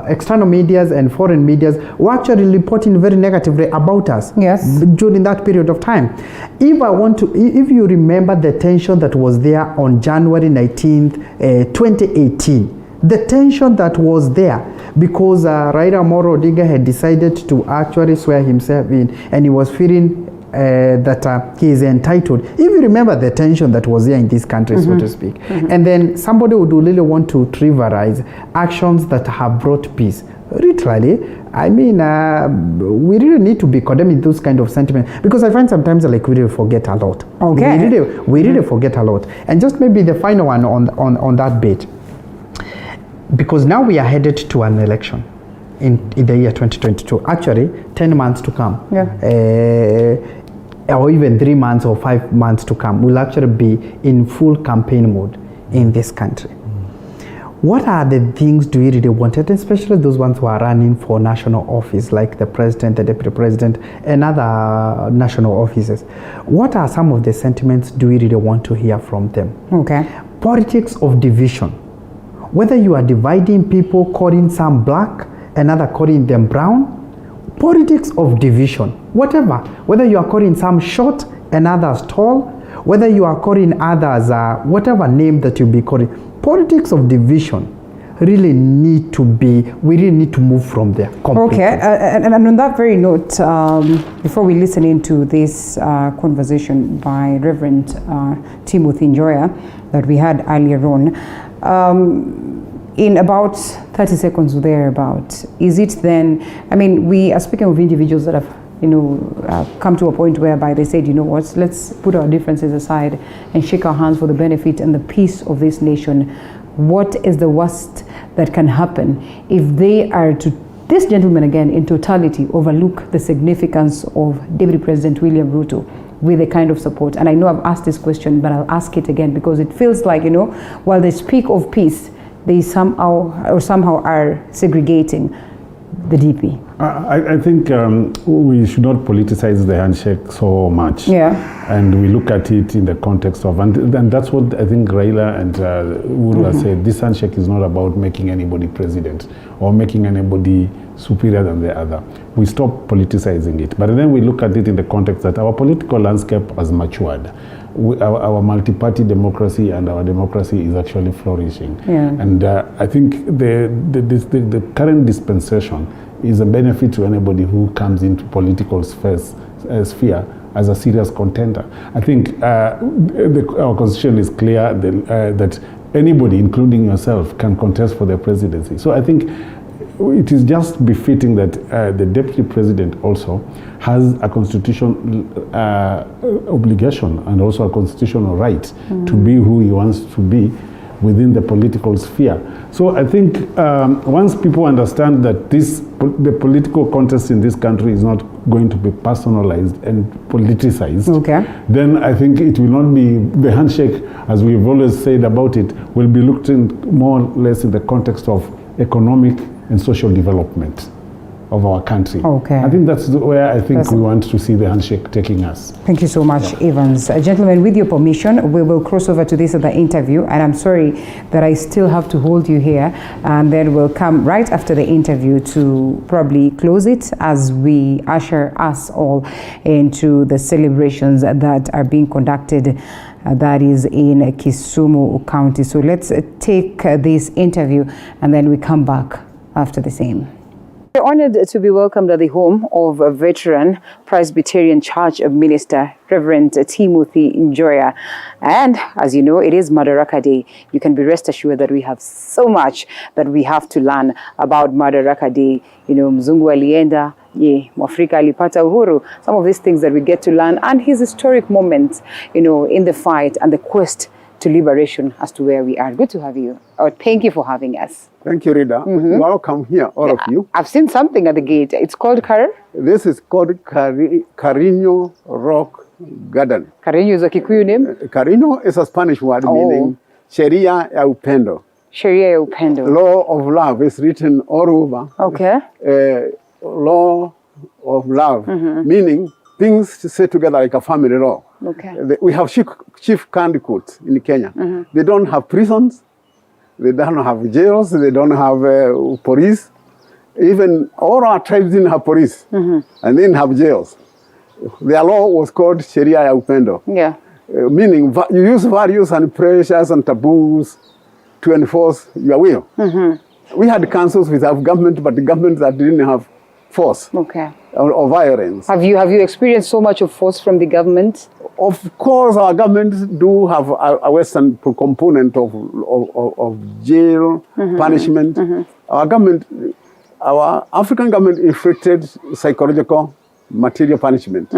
external medias and foreign medias were actually reporting very negatively about us during that period of time. If you remember the tension that was there on January 19th, 2018, the tension that was there, because Raila Amolo Odinga had decided to actually swear himself in, and he was feeling that he is entitled. If you remember the tension that was there in this country, so to speak, and then somebody would really want to trivialize actions that have brought peace. Literally, I mean, we really need to be condemning those kind of sentiments, because I find sometimes like we really forget a lot. Okay. We really forget a lot. And just maybe the final one on that bit, because now we are headed to an election in the year 2022. Actually, 10 months to come. Or even 3 months or 5 months to come, we'll actually be in full campaign mode in this country. What are the things do we really want, and especially those ones who are running for national office, like the president, the deputy president, and other national offices? What are some of the sentiments do we really want to hear from them? Okay. Politics of division. Whether you are dividing people, calling some black, another calling them brown, politics of division, whatever, whether you are calling some short and others tall, whether you are calling others whatever name that you be calling, politics of division really need to be, we really need to move from there completely. Okay, and on that very note, before we listen into this conversation by Reverend Timothy Njoya that we had earlier on, in about 30 seconds or thereabout, is it then, I mean, we are speaking of individuals that have, come to a point whereby they said, you know what, let's put our differences aside and shake our hands for the benefit and the peace of this nation. What is the worst that can happen if they are to, this gentleman again, in totality, overlook the significance of Deputy President William Ruto with a kind of support? And I know I've asked this question, but I'll ask it again because it feels like, while they speak of peace, they somehow are segregating the DP. I think we should not politicize the handshake so much. Yeah. And we look at it in the context of, and that's what I think Raila and Uhuru have said. This handshake is not about making anybody president or making anybody superior than the other. We stop politicizing it. But then we look at it in the context that our political landscape has matured. Our multi-party democracy and our democracy is actually flourishing. Yeah. And I think the current dispensation is a benefit to anybody who comes into political sphere as a serious contender. I think our constitution is clear that anybody, including yourself, can contest for the presidency. So I think it is just befitting that the deputy president also has a constitutional obligation and also a constitutional right to be who he wants to be within the political sphere. So I think once people understand that the political contest in this country is not going to be personalized and politicized, then I think it will not be, the handshake, as we've always said about it, will be looked in more or less in the context of economic and social development of our country. I think that's where I think we want to see the handshake taking us. Thank you so much, Evans. Gentlemen, with your permission, we will cross over to this other interview, and I'm sorry that I still have to hold you here, and then we'll come right after the interview to probably close it as we usher us all into the celebrations that are being conducted that is in Kisumu County. So let's take this interview and then we come back after the same. We're honored to be welcomed at the home of a veteran Presbyterian Church minister, Reverend Timothy Njoya. And as you know, it is Madaraka Day. You can be rest assured that we have so much that we have to learn about Madaraka Day. Mzungu alienda, Mwafrika alipata uhuru. Some of these things that we get to learn and his historic moments, in the fight and the quest to liberation as to where we are. Good to have you. Thank you for having us. Thank you, Rida. Welcome here, all of you. I've seen something at the gate. It's called This is called Cariño Rock Garden. Cariño is a Kikuyu name? Cariño is a Spanish word meaning Sheria ya Upendo. Sheria ya Upendo. Law of love is written all over. Law of love, meaning things to say together like a family law. We have chief candidate in Kenya. They don't have prisons. They don't have jails. They don't have police. Even all our tribes didn't have police and didn't have jails. Their law was called Sheria ya Upendo. Meaning you use values and pressures and taboos to enforce your will. We had councils without government, but the government that didn't have force or violence. Have you experienced so much of force from the government? Of course, our government do have a Western component of jail, punishment. Our African government inflicted psychological, material punishment,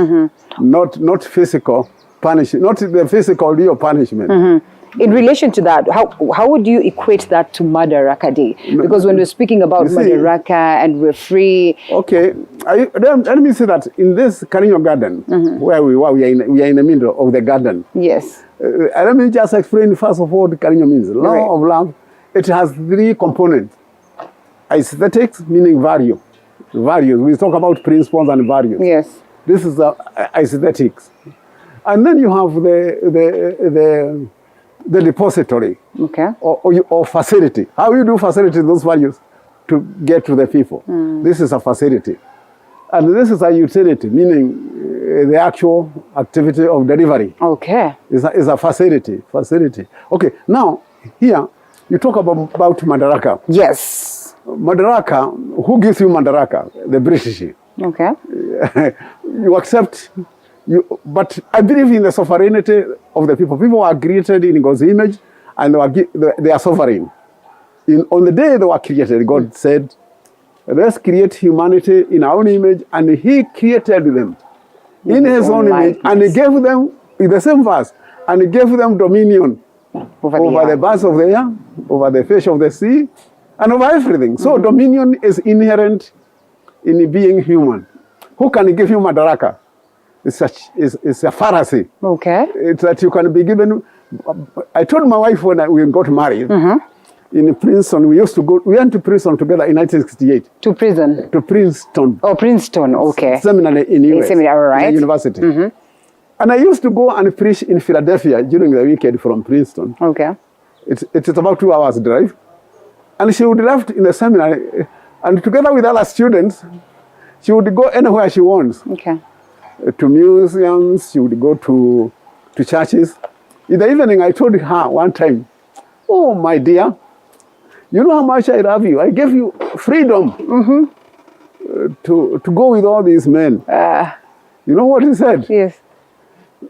not physical punishment, not the physical real punishment. In relation to that, how would you equate that to Madaraka Day? Because when we're speaking about Madaraka and we're free... let me say that in this Cariño garden, where we are in the middle of the garden. Yes. Let me just explain first of all what Cariño means. Law of love, it has three components. Aesthetics, meaning value. Values. We talk about principles and values. Yes. This is the aesthetics. And then you have the depository or facility. How you do facilitate those values to get to the people. This is a facility. And this is a utility, meaning the actual activity of delivery. Is a facility. Okay, now here you talk about Madaraka. Yes. Madaraka, who gives you Madaraka? The British. You accept. But I believe in the sovereignty of the people. People are created in God's image and they are sovereign. on the day they were created, God said, let's create humanity in our own image, and he created them in his own image, and he gave them, in the same verse, and he gave them dominion over the birds of the air, over the fish of the sea, and over everything. So dominion is inherent in being human. Who can give you Madaraka? It's a Pharisee. Okay. It's that you can be given. I told my wife when we got married, in Princeton, we went to Princeton together in 1968. To prison? To Princeton. Oh, Princeton, okay. Seminary in US. Seminary, right. In university. And I used to go and preach in Philadelphia during the weekend from Princeton. Okay. It's about 2 hours drive. And she would left in the seminary, and together with other students, she would go anywhere she wants. Okay. To museums, she would go to churches. In the evening, I told her one time, oh, my dear, you know how much I love you. I gave you freedom to go with all these men. You know what he said? Yes.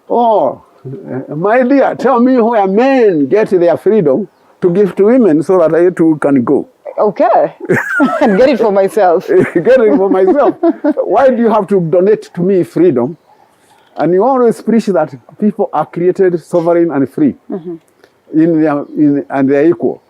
Oh, my dear, tell me where men get their freedom to give to women so that I too can go. Okay. And get it for myself. Get it for myself. Why do you have to donate to me freedom? And you always preach that people are created sovereign and free, and they're equal.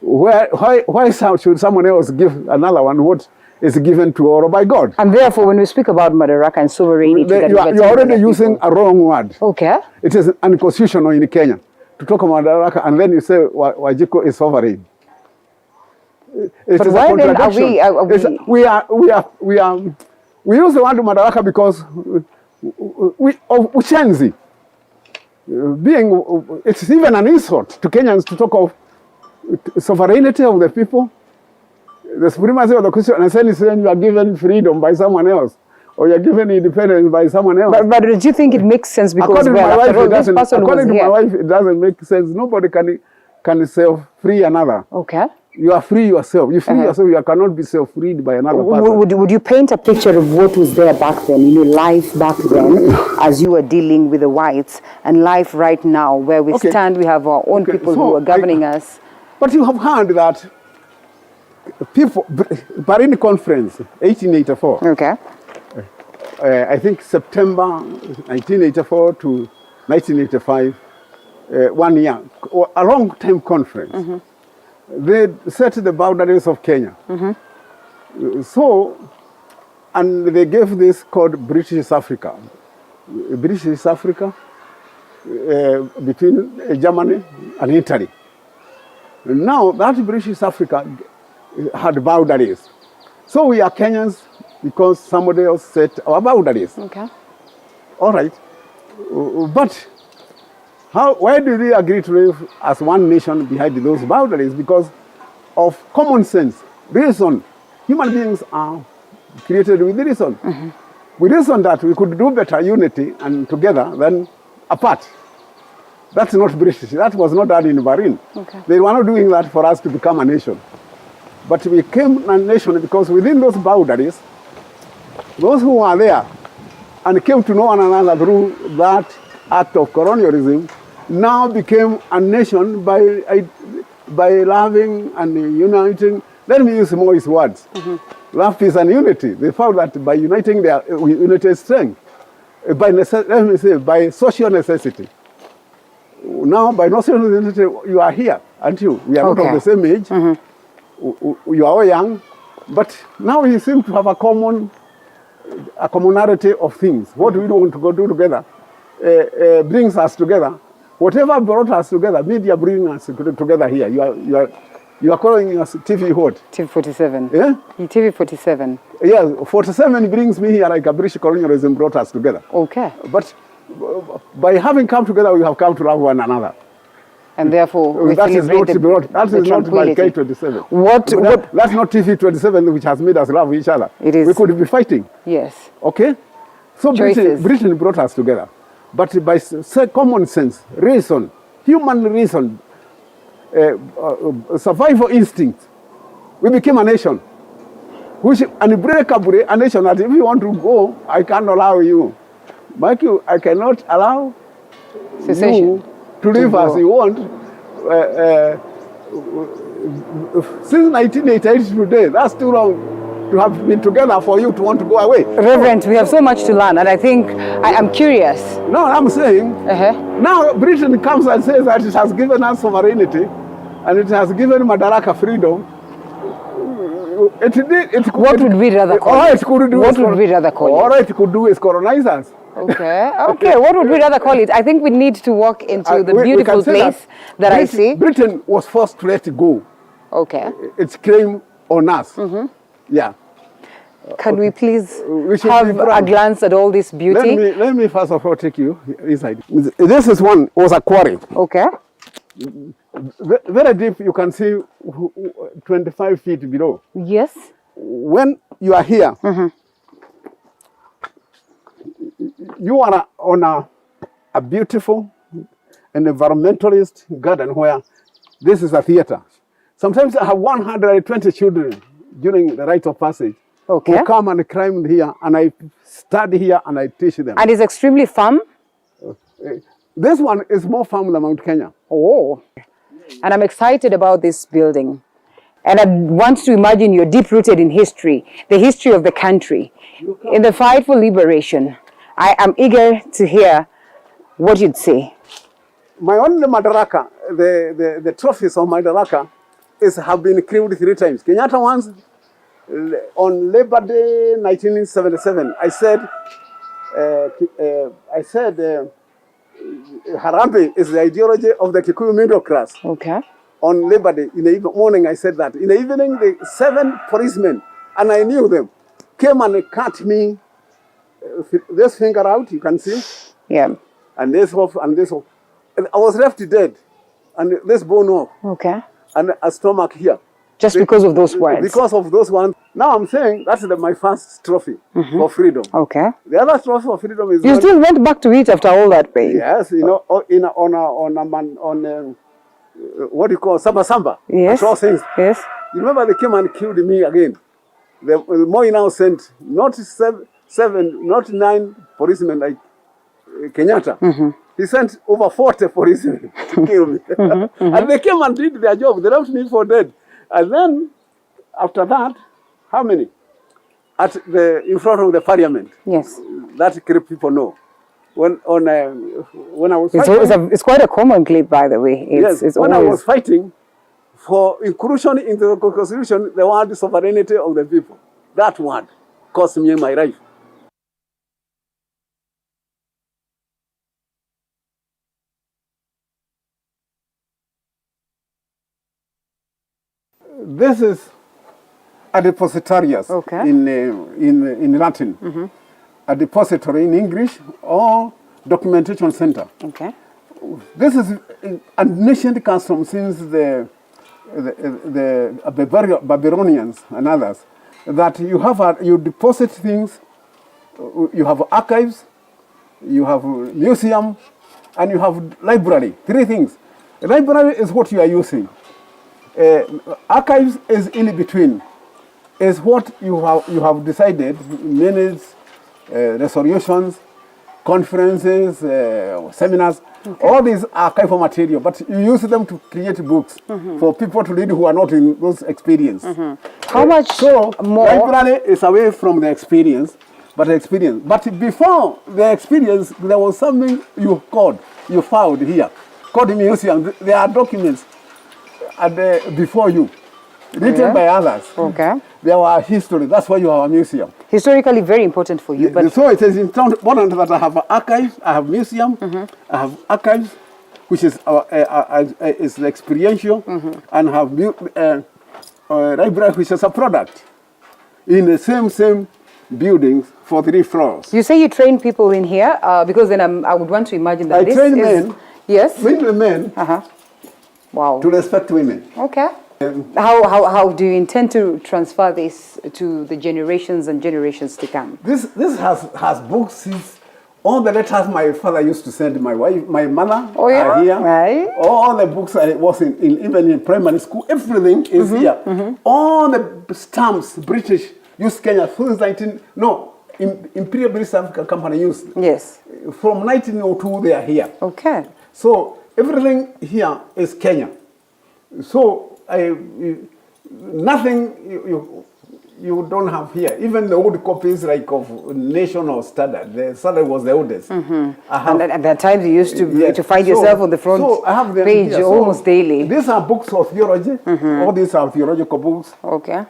Why should someone else give another one what is given to all by God? And therefore, when we speak about Madaraka and sovereignty, you're already using a wrong word. Okay. It is unconstitutional in Kenya to talk about Madaraka and then you say Wajiko is sovereign. But why then we use the word Madaraka because Uchenzi. It's even an insult to Kenyans to talk of sovereignty of the people, the supremacy of the Christian, and then you are given freedom by someone else, or you are given independence by someone else. But do you think it makes sense? Because according to my wife, it doesn't make sense. Nobody can self-free another. Okay. You are free yourself. You free yourself. You cannot be self-freed by another person. Would you paint a picture of what was there back then, life back then, as you were dealing with the whites, and life right now, where we stand, we have our own people who are governing us? But you have heard that Berlin Conference, 1884. Okay. I think September 1984 to 1985, 1 year, a long-time conference. They set the boundaries of Kenya. So, and they gave this called British Africa. British Africa between Germany and Italy. Now, that British Africa had boundaries. So we are Kenyans because somebody else set our boundaries. Okay. All right. But why did we agree to live as one nation behind those boundaries? Because of common sense, reason. Human beings are created with reason. We reason that we could do better unity and together than apart. That's not British. That was not done in Berlin. Okay. They were not doing that for us to become a nation. But we became a nation because within those boundaries, those who were there and came to know one another through that act of colonialism now became a nation by loving and uniting. Let me use Moi's words. Love, peace, and unity. They found that by uniting their united strength, by social necessity. Now, by social necessity, you are here, aren't you? We are not of the same age. You are all young, but now we seem to have a commonality of things. What we want to go do together brings us together. Whatever brought us together, media bring us together here. You are calling us TV what? TV 47. Yeah? TV 47. Yeah, 47 brings me here like a British colonialism brought us together. Okay. But by having come together, we have come to love one another. And therefore, we that is not by K27. That's not TV 27 which has made us love each other. It is. We could be fighting. Yes. Okay? So Britain brought us together. But by common sense, reason, human reason, survival instinct, we became a nation. Which unbreakably, a nation that if you want to go, I can't allow you. Michael, I cannot allow you to live as you want. Since 1988 today, that's too long to have been together for you to want to go away. Reverend, we have so much to learn, and I think I'm curious. No, I'm saying, now Britain comes and says that it has given us sovereignty and it has given Madaraka freedom. What would we rather call it? What would we rather call it? All it could do is colonize us. Okay, okay. What would we rather call it? I think we need to walk into the beautiful place that I see. Britain was forced to let it go. Okay. It's claim on us. Yeah. Can we please have a glance at all this beauty? Let me first of all take you inside. This is was a quarry. Okay. Very deep, you can see 25 feet below. Yes. When you are here, you are on a beautiful and environmentalist garden where this is a theater. Sometimes I have 120 children during the rite of passage who come and climb here, and I study here and I teach them. And it's extremely firm? This one is more firm than Mount Kenya. Oh. And I'm excited about this building. And I want to imagine you're deep-rooted in history, the history of the country, in the fight for liberation. I am eager to hear what you'd say. My only Madaraka, the trophies of Madaraka have been killed 3 times. Kenyatta once, on Labor Day 1977, I said Harambee is the ideology of the Kikuyu middle class. Okay. On Labor Day, in the morning, I said that. In the evening, the 7 policemen, and I knew them, came and cut me this finger out, you can see. Yeah. And this off, and this off. And I was left dead, and this bone off. Okay. And a stomach here. Just because of those words? Because of those ones. Now I'm saying that's my first trophy for freedom. Okay. The other trophy for freedom is... You still went back to it after all that pain? Yes, you know, on what do you call Samba? Yes. Things. Yes. You remember they came and killed me again. The Moi now sent not 9 policemen like Kenyatta. He sent over 40 policemen to kill me. And they came and did their job. They left me for dead. And then, after that, how many? In front of the parliament. Yes. That clip people know. When I was fighting, it's quite a common clip, by the way. When I was fighting for inclusion into the constitution, the word sovereignty of the people. That word cost me my life. This is a depositarius in Latin, a depository in English, or documentation center. Okay. This is an ancient custom since the Babylonians and others, that you deposit things, you have archives, you have museum, and you have library. 3 things. The library is what you are using. Archives is in between, is what you have decided, minutes, resolutions, conferences, seminars, all these archival material, but you use them to create books for people to read who are not in those experience. How much more? Library is away from the experience, but before the experience, there was something you found here, called the museum. There are documents before you, written by others. Okay. There were history. That's why you have a museum. Historically, very important for you. But so it is important that I have archives, I have museum, I have archives, which is the experiential, and have library, which is a product, in the same buildings for 3 floors. You say you train people in here, because then I would want to imagine that I train men. Yes. Mainly men. Wow. To respect women. Okay. How do you intend to transfer this to the generations and generations to come? This has books since all the letters my father used to send my wife, my mother are here. Right. All the books I was even in primary school, everything is here. All the stamps British used Kenya Imperial British African Company used. Yes. From 1902 they are here. Okay. So everything here is Kenya. So nothing you don't have here. Even the old copies like of National Standard. The Standard was the oldest. And at that time you used to find yourself on the front page almost daily. These are books of theology. All these are theological books. Okay.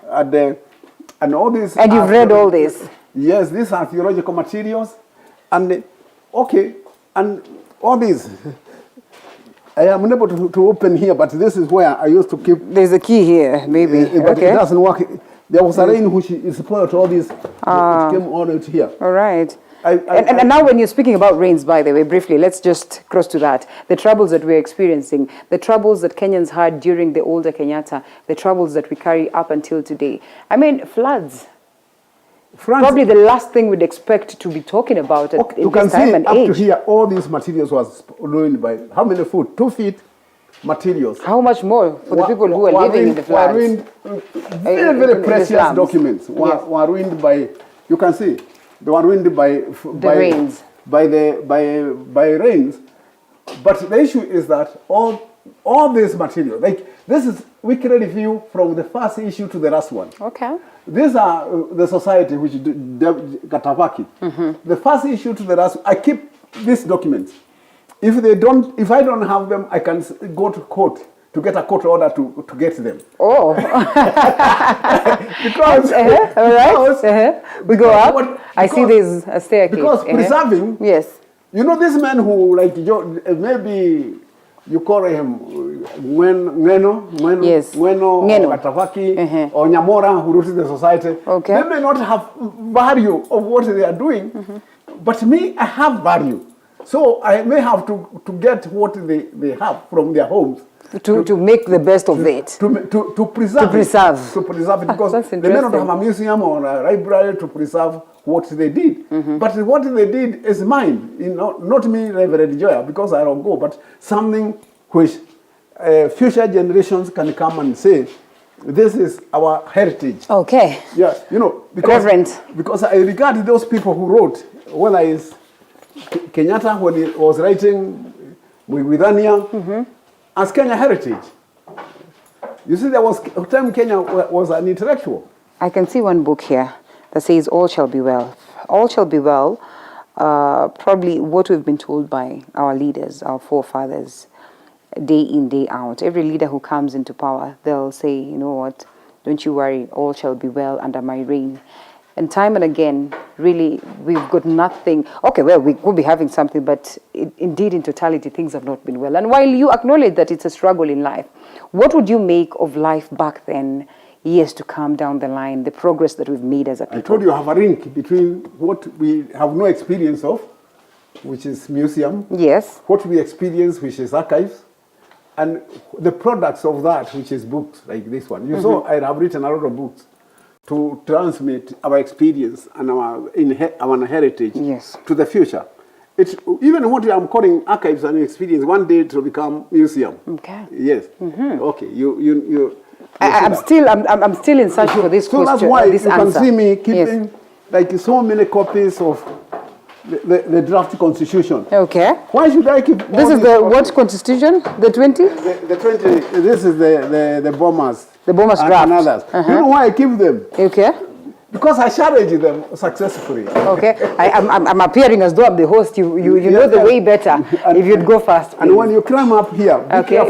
And all these. And you've read all this? Yes, these are theological materials. And and all these. I am unable to open here, but this is where I used to keep. There's a key here, maybe. But it doesn't work. There was a rain which spoiled all this. It came all out here. All right. And now when you're speaking about rains, by the way, briefly, let's just cross to that. The troubles that we're experiencing, the troubles that Kenyans had during the older Kenyatta, the troubles that we carry up until today. I mean, floods. Probably the last thing we'd expect to be talking about at this time and age. Up to here, all these materials was ruined by how many foot? 2 feet materials. How much more for the people who are living in the floods? Were ruined, very precious documents were ruined by, you can see, they were ruined by rains. By rains. But the issue is that all this material, like this is weekly review from the first issue to the last one. Okay. These are the society which Gotv. The first issue to the last. I keep these documents. If I don't have them, I can go to court to get a court order to get them. Oh. Because all right. We go up. I see there's a staircase. Because preserving. Yes. You know this man who maybe you call him Ngeno, Gotv, or Nyamora, who wrote the society. Okay. They may not have value of what they are doing, but me, I have value. So I may have to get what they have from their homes. To make the best of it. To preserve it. Because they may not have a museum or a library to preserve what they did. But what they did is mine. Not me, Reverend Joya, because I don't go, but something which future generations can come and say, this is our heritage. Okay. Yeah, because I regard those people who wrote, whether it's Kenyatta when he was writing Mwidania, as Kenya heritage. You see, there was a time Kenya was an intellectual. I can see one book here that says all shall be well. All shall be well, probably what we've been told by our leaders, our forefathers, day in, day out. Every leader who comes into power, they'll say, you know what, don't you worry, all shall be well under my reign. And time and again, really, we've got nothing. Okay, well, we could be having something, but indeed, in totality, things have not been well. And while you acknowledge that it's a struggle in life, what would you make of life back then, years to come down the line, the progress that we've made as a people? I told you I have a link between what we have no experience of, which is museum. Yes. What we experience, which is archives, and the products of that, which is books like this one. You saw I have written a lot of books to transmit our experience and our heritage to the future. Even what I'm calling archives and experience, one day it will become museum. Okay. Yes. Okay. I'm still in search for this question. So that's why this you answer. can see me keeping like so many copies of the draft constitution. Okay. Why should I keep? This is the what constitution? The 20? The 20. This is the bombers. The bombers draft. And others. You know why I keep them? Okay. Because I challenge them successfully. Okay. I'm appearing as though I'm the host. You know the way better. If you'd go fast, please. And when you climb up here,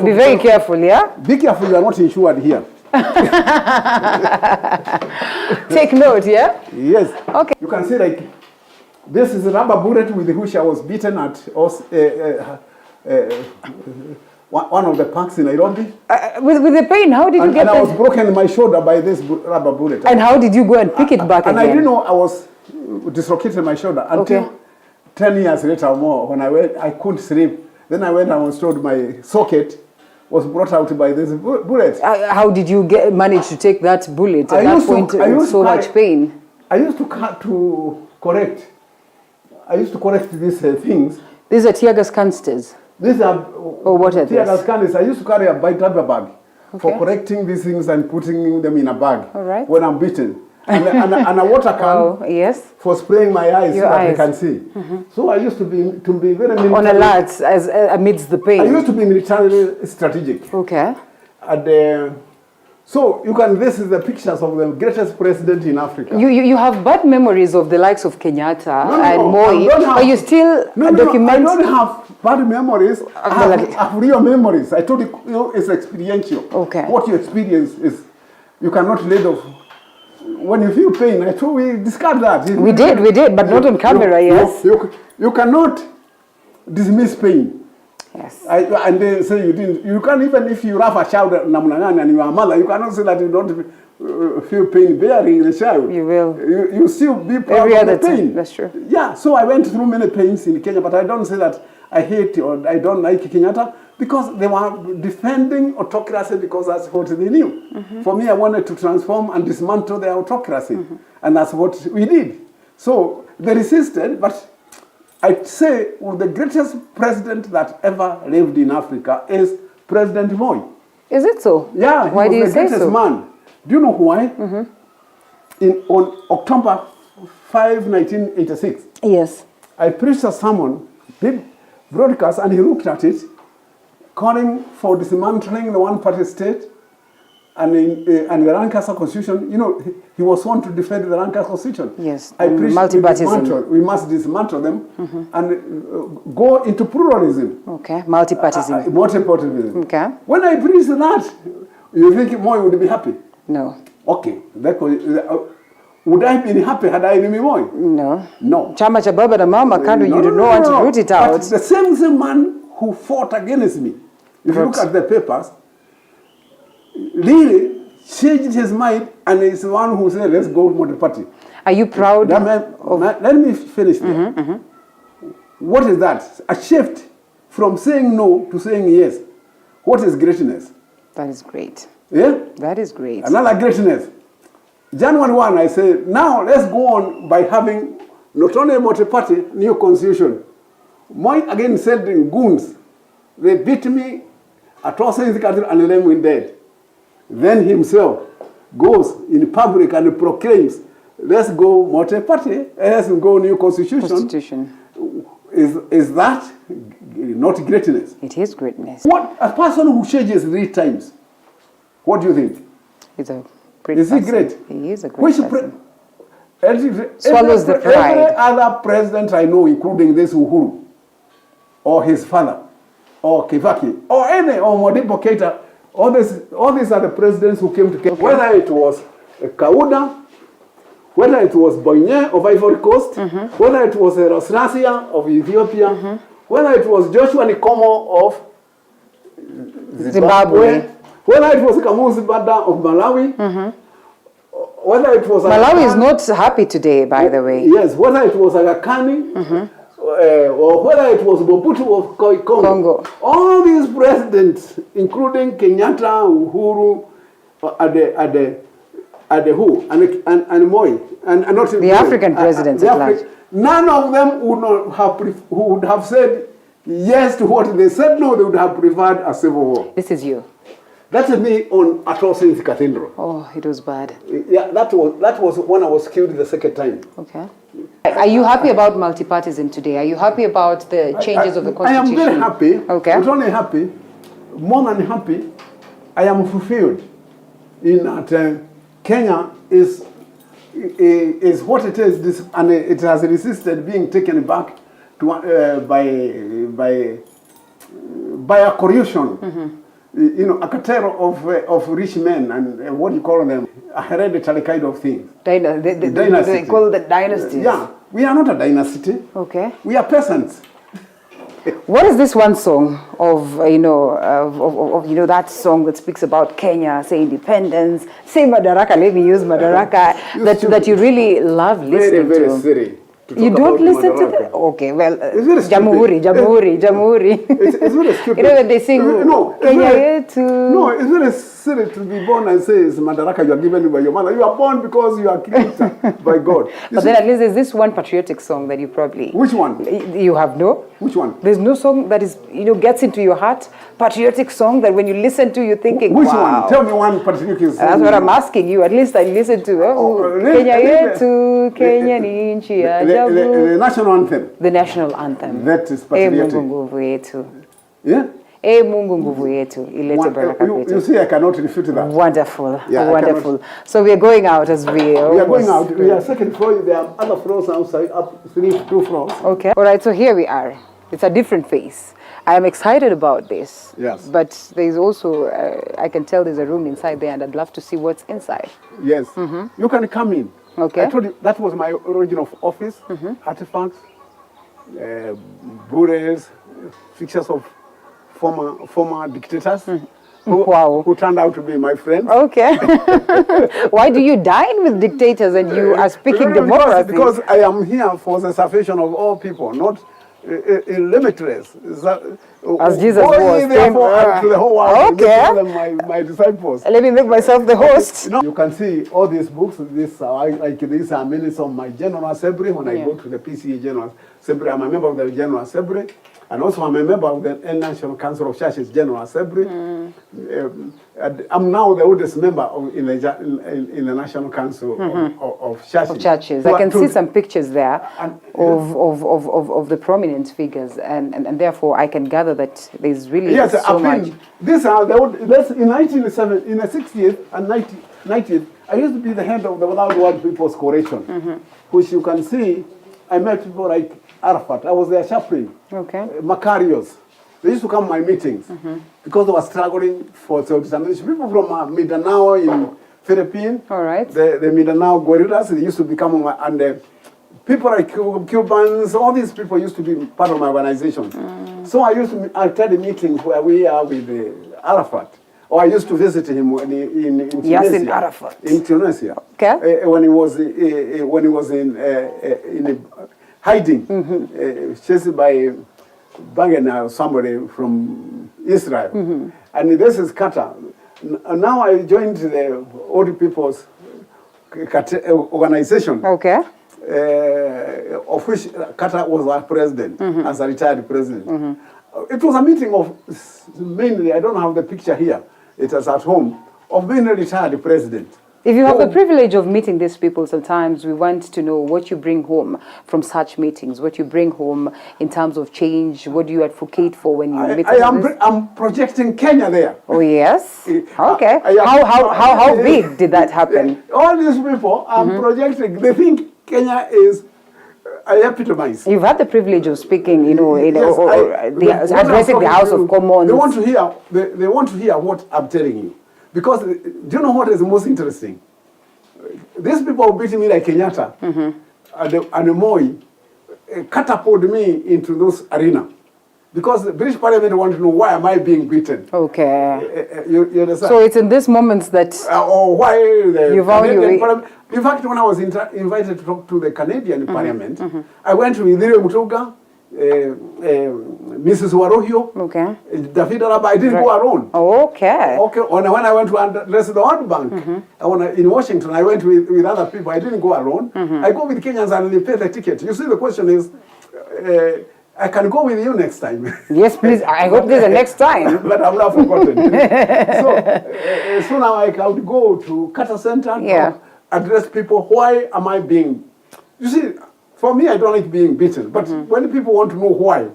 be very careful, yeah? Be careful, you are not insured here. Take note, yeah? Yes. Okay. You can see like, this is a rubber bullet with which I was beaten at one of the parks in Nairobi. With the pain, how did you get it? And I was broken in my shoulder by this rubber bullet. And how did you go and pick it back again? And I didn't know I was dislocated my shoulder until 10 years later or more when I couldn't sleep. Then I went and was told my socket was brought out by this bullet. How did you manage to take that bullet at that point with so much pain? I used to correct these things. These are tear gas canisters? These are what are tear gas canisters. I used to carry a rubber bag for correcting these things and putting them in a bag when I'm beaten. And a water can for spraying my eyes so that I can see. So I used to be very military. On alert amidst the pain. I used to be militarily strategic. Okay. And So this is the pictures of the greatest president in Africa. You have bad memories of the likes of Kenyatta and Moi, but you still document. I don't have bad memories. I have real memories. I told you, it's experiential. Okay. What you experience is, you cannot let off. When you feel pain, I told we discussed that. We did, but not on camera, yes. You cannot dismiss pain. Yes. And they say you didn't. You can't, even if you rough a child and you are a mother, you cannot say that you don't feel pain bearing the child. You will. You still be proud of the pain. That's true. Yeah. So I went through many pains in Kenya, but I don't say that I hate or I don't like Kenyatta, because they were defending autocracy because that's what they knew. For me, I wanted to transform and dismantle the autocracy, and that's what we did. So they resisted, but I'd say the greatest president that ever lived in Africa is President Moi. Is it so? Yeah. Why do you say so? He was the greatest man. Do you know why? On October 5, 1986, yes, I preached a sermon, big broadcast, and he looked at it, calling for dismantling the one-party state and the Lancaster Constitution. You know, he was sworn to defend the Lancaster Constitution. Yes, I preached multipartism. We must dismantle them and go into pluralism. Okay, multipartism. Multipartism. Okay. When I preached that, you think Moi would be happy? No. Okay. Would I have been happy had I been Moi? No. No. Chama cha baba na mama kando, you do not want to root it out. But the same man who fought against me, if you look at the papers, really changed his mind, and is the one who said, let's go multi-party. Are you proud let me finish there. What is that? A shift from saying no to saying yes. What is greatness? That is great. Yeah? That is great. Another greatness. January 1, I say, now let's go on by having not only a multi-party, new constitution. Moi again said in goons, they beat me, atrocity in the country, and let me dead. Then himself goes in public and proclaims, let's go multi-party, let's go new constitution. Is that not greatness? It is greatness. What a person who changes 3 times, what do you think? He's a great Is he great? He is a great person. Swallows the pride. Every other president I know, including this Uhuru, or his father, or Kibaki, or Modibo Keita, all these are the presidents who came to Kenya. Whether it was Kauda, whether it was Boigny of Ivory Coast, whether it was Rosrasia of Ethiopia, whether it was Joshua Nkomo of Zimbabwe, whether it was Kamuzu Bada of Malawi, whether it was Malawi is not happy today, by the way. Yes, whether it was Aga Khan, or whether it was Mobutu of Congo. All these presidents, including Kenyatta, Uhuru, and Moi, and not the African presidents at large. None of them would have said yes to what they said no. They would have preferred a civil war. This is you. That's me on Atrocity Cathedral. Oh, it was bad. Yeah, that was when I was killed the second time. Okay. Are you happy about multipartism today? Are you happy about the changes of the constitution? I am very happy. Okay. Not only happy, more than happy, I am fulfilled in that Kenya is what it is, and it has resisted being taken back to by a corruption. You know, a cartel of rich men and what do you call them? A hereditary kind of thing. Dynasty. They call the dynasties. Yeah, we are not a dynasty. Okay. We are peasants. What is this one song of that song that speaks about Kenya, say independence, say Madaraka? Let me use Madaraka. that you really love listening very, to. Silly. You don't listen to that? Okay, well, Jamhuri. It's very stupid. You know when they sing Kenya yetu. No, it's very silly to be born and say it's Madaraka you are given by your mother. You are born because you are created by God. But then at least there's this one patriotic song that you probably... Which one? You have no? Which one? There's no song that is, gets into your heart. Patriotic song that when you listen to, you're thinking, Which wow. one? Tell me one patriotic song. That's what I'm asking you. At least I listen to Kenya yetu, Kenya ni nchi ya ajabu. The national anthem. The national anthem. That is patriotic. Mungu wetu. Yeah? Mungu nguvu yetu ilete baraka kwetu. You see, I cannot refute that. Wonderful, yeah, wonderful. So we are going out as we are going out. We are second floor. There are other floors outside, up 2 floors. Okay. All right. So here we are. It's a different face. I am excited about this. Yes. But there's also, I can tell there's a room inside there, and I'd love to see what's inside. Yes. You can come in. Okay. I told you that was my original office. Artifacts, burials, pictures of former dictators who turned out to be my friends. Okay. Why do you dine with dictators and you are speaking democracy? Because I am here for the salvation of all people, not limitless. As Jesus was. To the whole world. Okay. My disciples. Let me make myself the host. You can see all these books. These are minutes of my General Assembly when I go to the PCA General Assembly. I'm a member of the General Assembly. And also I'm a member of the National Council of Churches General Assembly. I'm now the oldest member in the National Council of Churches. I can see some pictures there of the prominent figures, and therefore I can gather that there's really so much. These are the old, in the 60th and 90th, I used to be the head of the Without Word People's Coalition, which you can see, I met people like Arafat. I was their chaplain. Okay. Macarios. They used to come to my meetings because they were struggling for self-determination. People from Mindanao in Philippines. All right. The Mindanao guerrillas, they used to become, and people like Cubans, all these people used to be part of my organization. So I attend meetings where we are with Arafat. Or I used to visit him in Tunisia. Yes, in Arafat. In Tunisia. Okay. When he was in hiding, chased by Bangana, somebody from Israel. And this is Qatar. Now I joined the Old People's Organization. Okay. Of which Qatar was our president, as a retired president. It was a meeting of mainly, I don't have the picture here, it was at home, of mainly retired president. If you have the privilege of meeting these people, sometimes we want to know what you bring home from such meetings, what you bring home in terms of change, what do you advocate for when you meet I'm projecting Kenya there. Oh, yes? Okay. How big did that happen? All these people, I'm projecting, they think Kenya is epitomized. You've had the privilege of speaking, addressing the House of Commons. They want to hear what I'm telling you. Because, do you know what is most interesting? These people beating me like Kenyatta and Moi catapulted me into those arena. Because the British Parliament want to know why am I being beaten. Okay. You understand? So it's in these moments that... or why the Canadian Parliament... In fact, when I was invited to talk to the Canadian Parliament, I went with Idire Mutuga, Mrs. Warohio, David Araba. I didn't go alone. Okay. When I went to address the World Bank in Washington, I went with other people. I didn't go alone. I go with Kenyans and they pay the ticket. You see, the question is, I can go with you next time. Yes, please. I hope there's a next time. But I've not forgotten. So now I can go to Carter Center, address people. Why am I being... You see, for me, I don't like being beaten. But when people want to know why,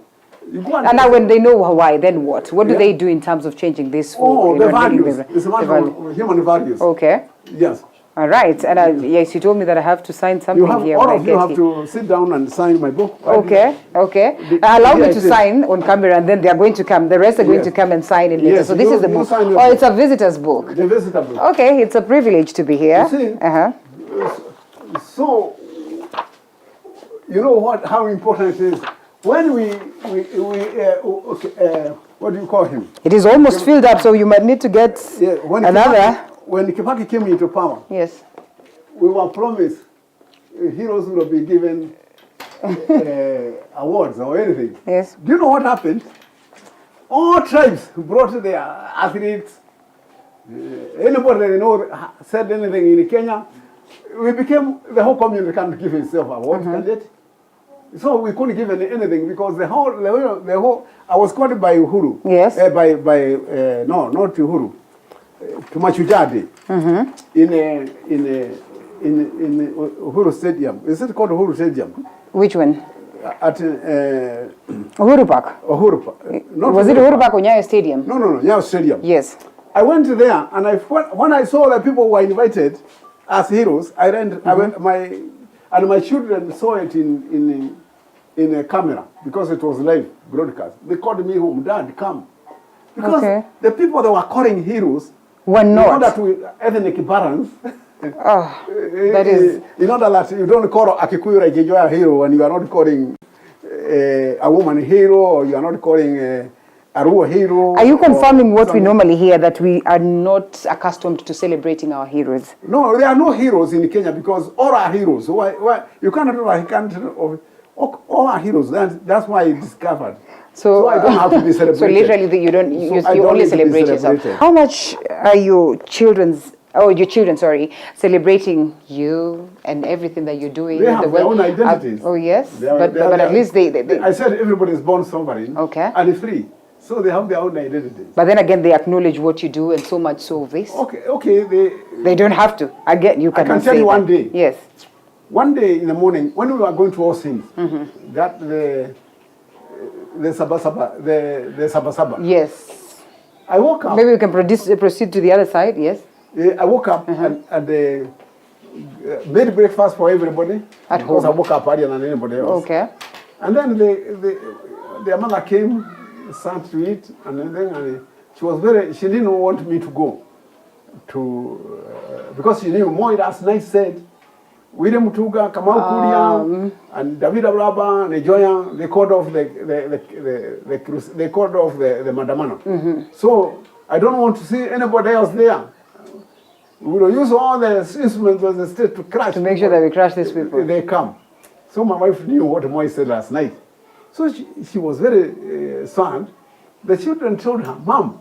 you go and now when they know why, then what? What do they do in terms of changing this? The values. It's a matter of human values. Okay. Yes. All right. And yes, you told me that I have to sign something here. All of you have to sit down and sign my book. Okay. Okay. Allow me to sign on camera, and then they are going to come. The rest are going to come and sign it later. Yes, so this is the book. Oh, it's a visitor's book. The visitor book. Okay. It's a privilege to be here. You see, so, you know how important it is. When what do you call him? It is almost filled up, so you might need to get another. When Kibaki came into power, yes, we were promised heroes will be given awards or anything. Yes. Do you know what happened? All tribes brought their athletes. Anybody they know said anything in Kenya, we became, the whole community can't give itself awards, can it? So we couldn't give anything because the whole, I was quoted by Uhuru. Yes. No, not Uhuru. To Machujadi in Uhuru Stadium. Is it called Uhuru Stadium? Which one? At Uhuru Park. Uhuru Park. Was it Uhuru Park or Nyayo Stadium? No, Nyayo Stadium. Yes. I went there, and when I saw the people who were invited as heroes, I went. My children saw it in a camera because it was live broadcast. They called me home, Dad, come, because the people that were calling heroes were not. In order to ethnic balance. That is. In order that you don't call a Kikuyu like a hero, and you are not calling a woman a hero, or you are not calling a Ruo hero. Are you confirming what we normally hear, that we are not accustomed to celebrating our heroes? No, there are no heroes in Kenya because all are heroes. So why you cannot do a country of all are heroes. That's why I discovered. So I don't have to be celebrated. So literally, you only celebrate yourself. How much are your children, celebrating you and everything that you're doing? They have their own identities. Yes, but at least they. I said everybody is born sovereign. Okay. And free. So they have their own identities. But then again, they acknowledge what you do, and so much so of this. Okay. They don't have to. Again, you can. I can tell you one day. Yes. One day in the morning, when we were going to all things, that the Sabasaba. Yes. I woke up. Maybe we can proceed to the other side. Yes. I woke up and made breakfast for everybody. At home. Because I woke up earlier than anybody else. Okay. And then their mother came, sat to eat, and then she didn't want me to go because she knew more last night said William Tuga, Kamau Kuria, and David Abraba, and Ejoya, they called off the Mandamano. So I don't want to see anybody else there. We will use all the instruments of the state to crash. To make sure that we crash these people. They come. So my wife knew what Moi said last night. So she was very sad. The children told her, Mom,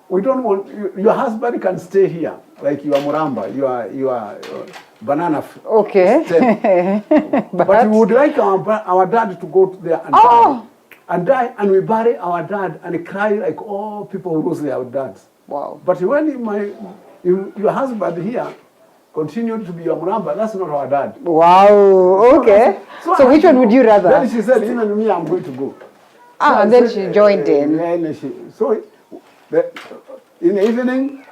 we don't want, your husband can stay here, like you are Muramba, you are banana. Okay. but we would like our dad to go there and die, and we bury our dad and cry like all people who lose their dads. Wow. But when your husband here continued to be your Muramba, that's not our dad. Wow, okay. So which one would you rather? Then she said, even me, I'm going to go. And then she joined in. So in the evening,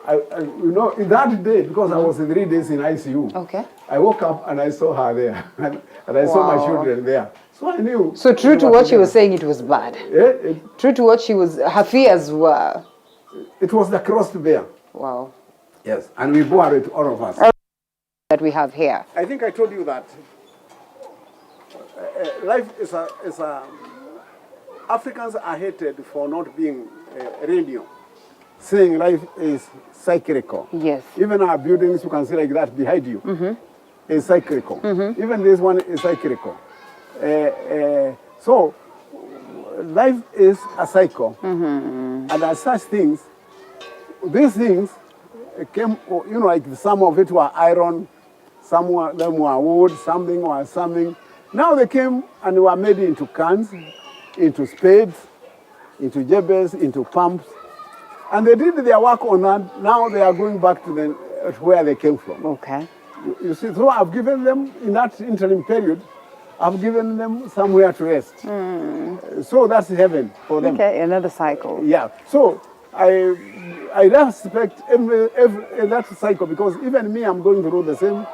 in that day, because I was 3 days in ICU, I woke up and I saw her there, and I saw my children there. So I knew. So true to what she was saying, it was bad. True to what her fears were. It was the cross to bear. Wow. Yes, and we bore it, all of us. That we have here. I think I told you that life is Africans are hated for not being radio, saying life is cyclical. Yes. Even our buildings, you can see like that behind you, is cyclical. Even this one is cyclical. So life is a cycle, and as such things, these things came, like some of it were iron, some of them were wood, something was something. Now they came and were made into cans, into spades, into jebes, into pumps, and they did their work on that. Now they are going back to where they came from. Okay. You see, so I've given them, in that interim period, I've given them somewhere to rest. So that's heaven for them. Okay, another cycle. Yeah. So I respect that cycle, because even me, I'm going through the same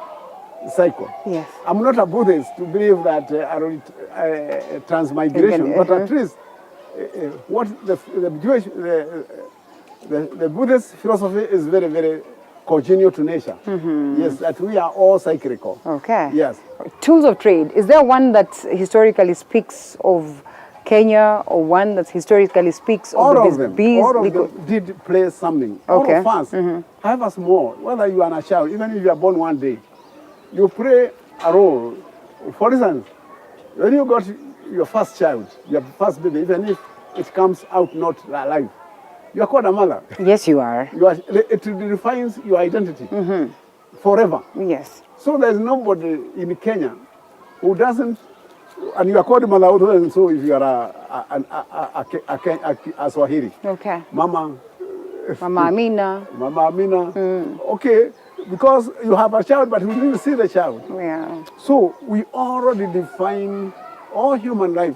cycle. Yes. I'm not a Buddhist to believe that transmigration, but at least what the Jewish, the Buddhist philosophy is very, very congenial to nature. Yes, that we are all cyclical. Okay. Yes. Tools of trade. Is there one that historically speaks of Kenya, or one that historically speaks of all of them? All of them did play something. Okay. All of us have us more. Whether you are a child, even if you are born one day, you play a role. For instance, when you got your first child, your first baby, even if it comes out not alive, you are called a mother. Yes, you are. It defines your identity forever. Yes. So there's nobody in Kenya who doesn't, and you are called mother, and so if you are a Swahili. Okay. Mama Amina. Mama Amina. Okay, because you have a child, but we didn't see the child. Yeah. So we already define all human life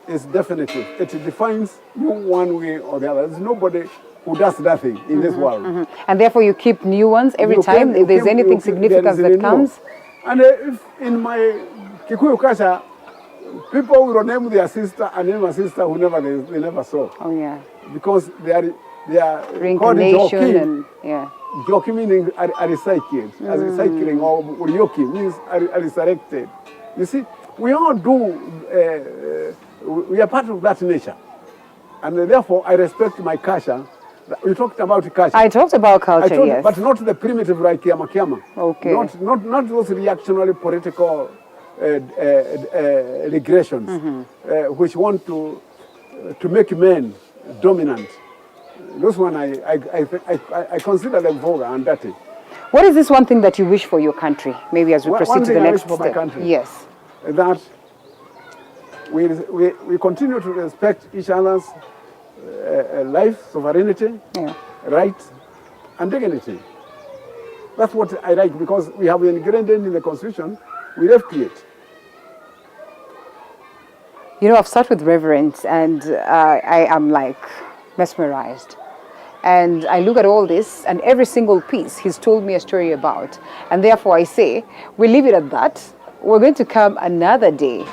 is definitive. It defines you one way or the other. There's nobody who does that thing in this world. And therefore you keep new ones every time if there's anything significant that comes? And if in my Kikuyu culture, people will name their sister and name a sister who they never saw. Oh yeah. Because they are reincarnation and yeah. Joki meaning are recycled. As recycling or Yoki means are resurrected. You see, we all do, we are part of that nature. And therefore I respect my culture. You talked about culture. I talked about culture, yes. But not the primitive like Kiama. Okay. Not those reactionary political regressions which want to make men dominant. Those one I consider them vulgar and dirty. What is this one thing that you wish for your country? Maybe as we proceed to the next step. For my country, yes. That we continue to respect each other's life, sovereignty, rights, and dignity. That's what I like, because we have ingrained in the Constitution, we left it. You know, I've sat with Reverend and I am like mesmerized. And I look at all this and every single piece he's told me a story about. And therefore I say, we leave it at that. We're going to come another day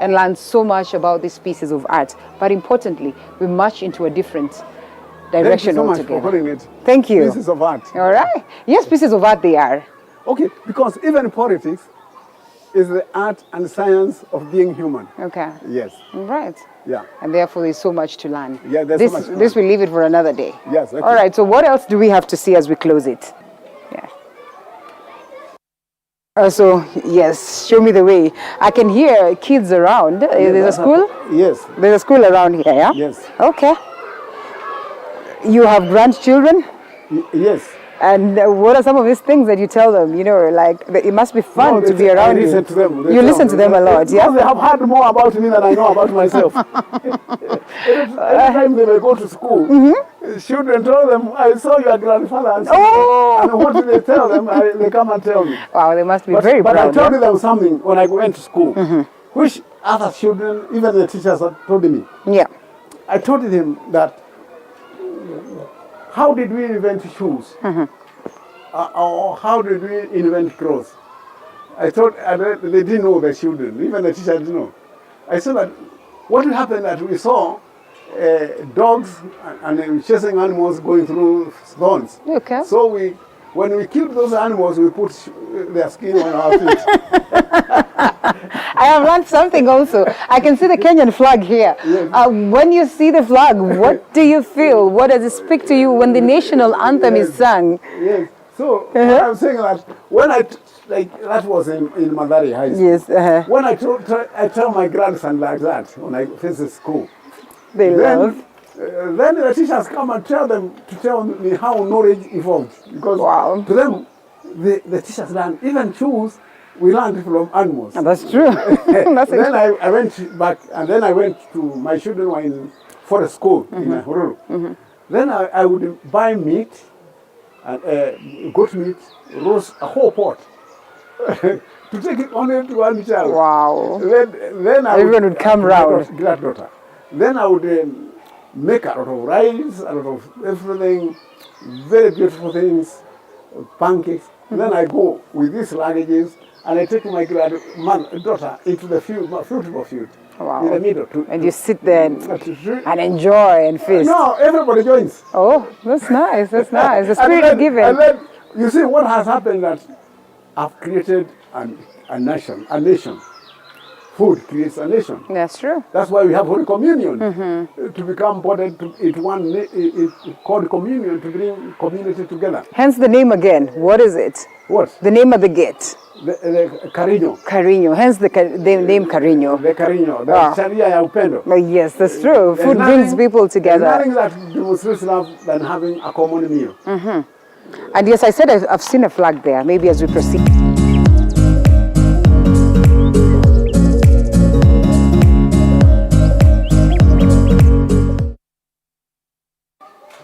and learn so much about these pieces of art. But importantly, we march into a different direction altogether. Thank you so much for calling it. Thank you. Pieces of art. All right. Yes, pieces of art they are. Okay, because even politics is the art and science of being human. Okay. Yes. Right. Yeah. And therefore there's so much to learn. Yeah, there's so much to learn. This we'll leave it for another day. Yes. Okay. All right, so what else do we have to see as we close it? Yeah. So, yes, show me the way. I can hear kids around. There's a school? Yes. There's a school around here, yeah? Yes. Okay. You have grandchildren? Yes. And what are some of these things that you tell them? You know, like, it must be fun to be around you. I listen to them. You listen to them a lot, yeah? They have heard more about me than I know about myself. Every time they may go to school, children tell them, I saw your grandfather. And what do they tell them? They come and tell me. Wow, they must be very proud. But I told them something when I went to school, which other children, even the teachers, told me. Yeah. I told them that, how did we invent shoes? Or how did we invent clothes? I thought they didn't know, the children, even the teacher didn't know. I said that what happened that we saw dogs and chasing animals going through thorns. Okay. So when we killed those animals, we put their skin on our feet. I have learned something also. I can see the Kenyan flag here. Yes. When you see the flag, what do you feel? What does it speak to you when the national anthem is sung? Yes. So I'm saying that when that was in Madaraka High School. Yes. When I tell my grandson like that when I visit school, They love. Then the teachers come and tell me how knowledge evolves, because to them the teachers learn even shoes. We learned from animals. Oh, that's true. Then I went back, and then I went to, my children were in forest school in Hororo. Then I would buy meat, goat meat, roast a whole pot, to take it only to one child. Wow. Then everyone would come round. Granddaughter. Then I would make a lot of rice, a lot of everything, very beautiful things, pancakes. Then I go with these luggages, and I take my daughter into the fruitful field. Wow. In the middle. And you sit there and enjoy and feast. No, everybody joins. Oh, that's nice. That's nice. The spirit of giving. And then, you see what has happened, that I've created a nation. Food creates a nation. That's true. That's why we have Holy Communion. To become bonded it's called communion, to bring community together. Hence the name again. What is it? What? The name of the gate. The Cariño. Cariño. Hence the name Cariño. The Cariño. The Sharia ya upendo. Yes, that's true. Food brings people together. There's nothing that demonstrates love than having a common meal. And yes, I said I've seen a flag there. Maybe as we proceed.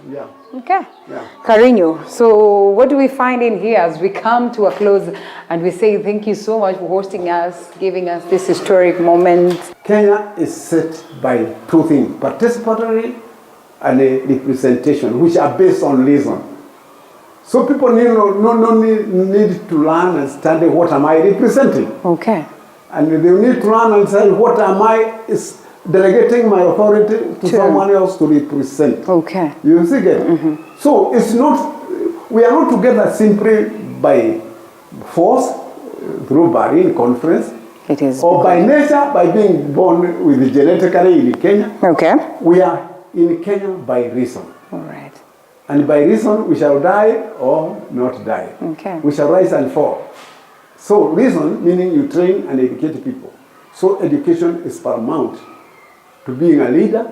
Yeah. Okay. Yeah. Carino, so what do we find in here as we come to a close and we say thank you so much for hosting us, giving us this historic moment? Kenya is set by two things, participatory and a representation, which are based on reason. So people need to learn and study what am I representing. Okay. And they need to learn and say what am I is delegating my authority to someone else to represent. Okay. You see it? So it's not, we are not together simply by force, through Bahrain conference. It is. Or by nature, by being born with genetically in Kenya. Okay. We are in Kenya by reason. All right. And by reason, we shall die or not die. Okay. We shall rise and fall. So reason, meaning you train and educate people. So education is paramount to being a leader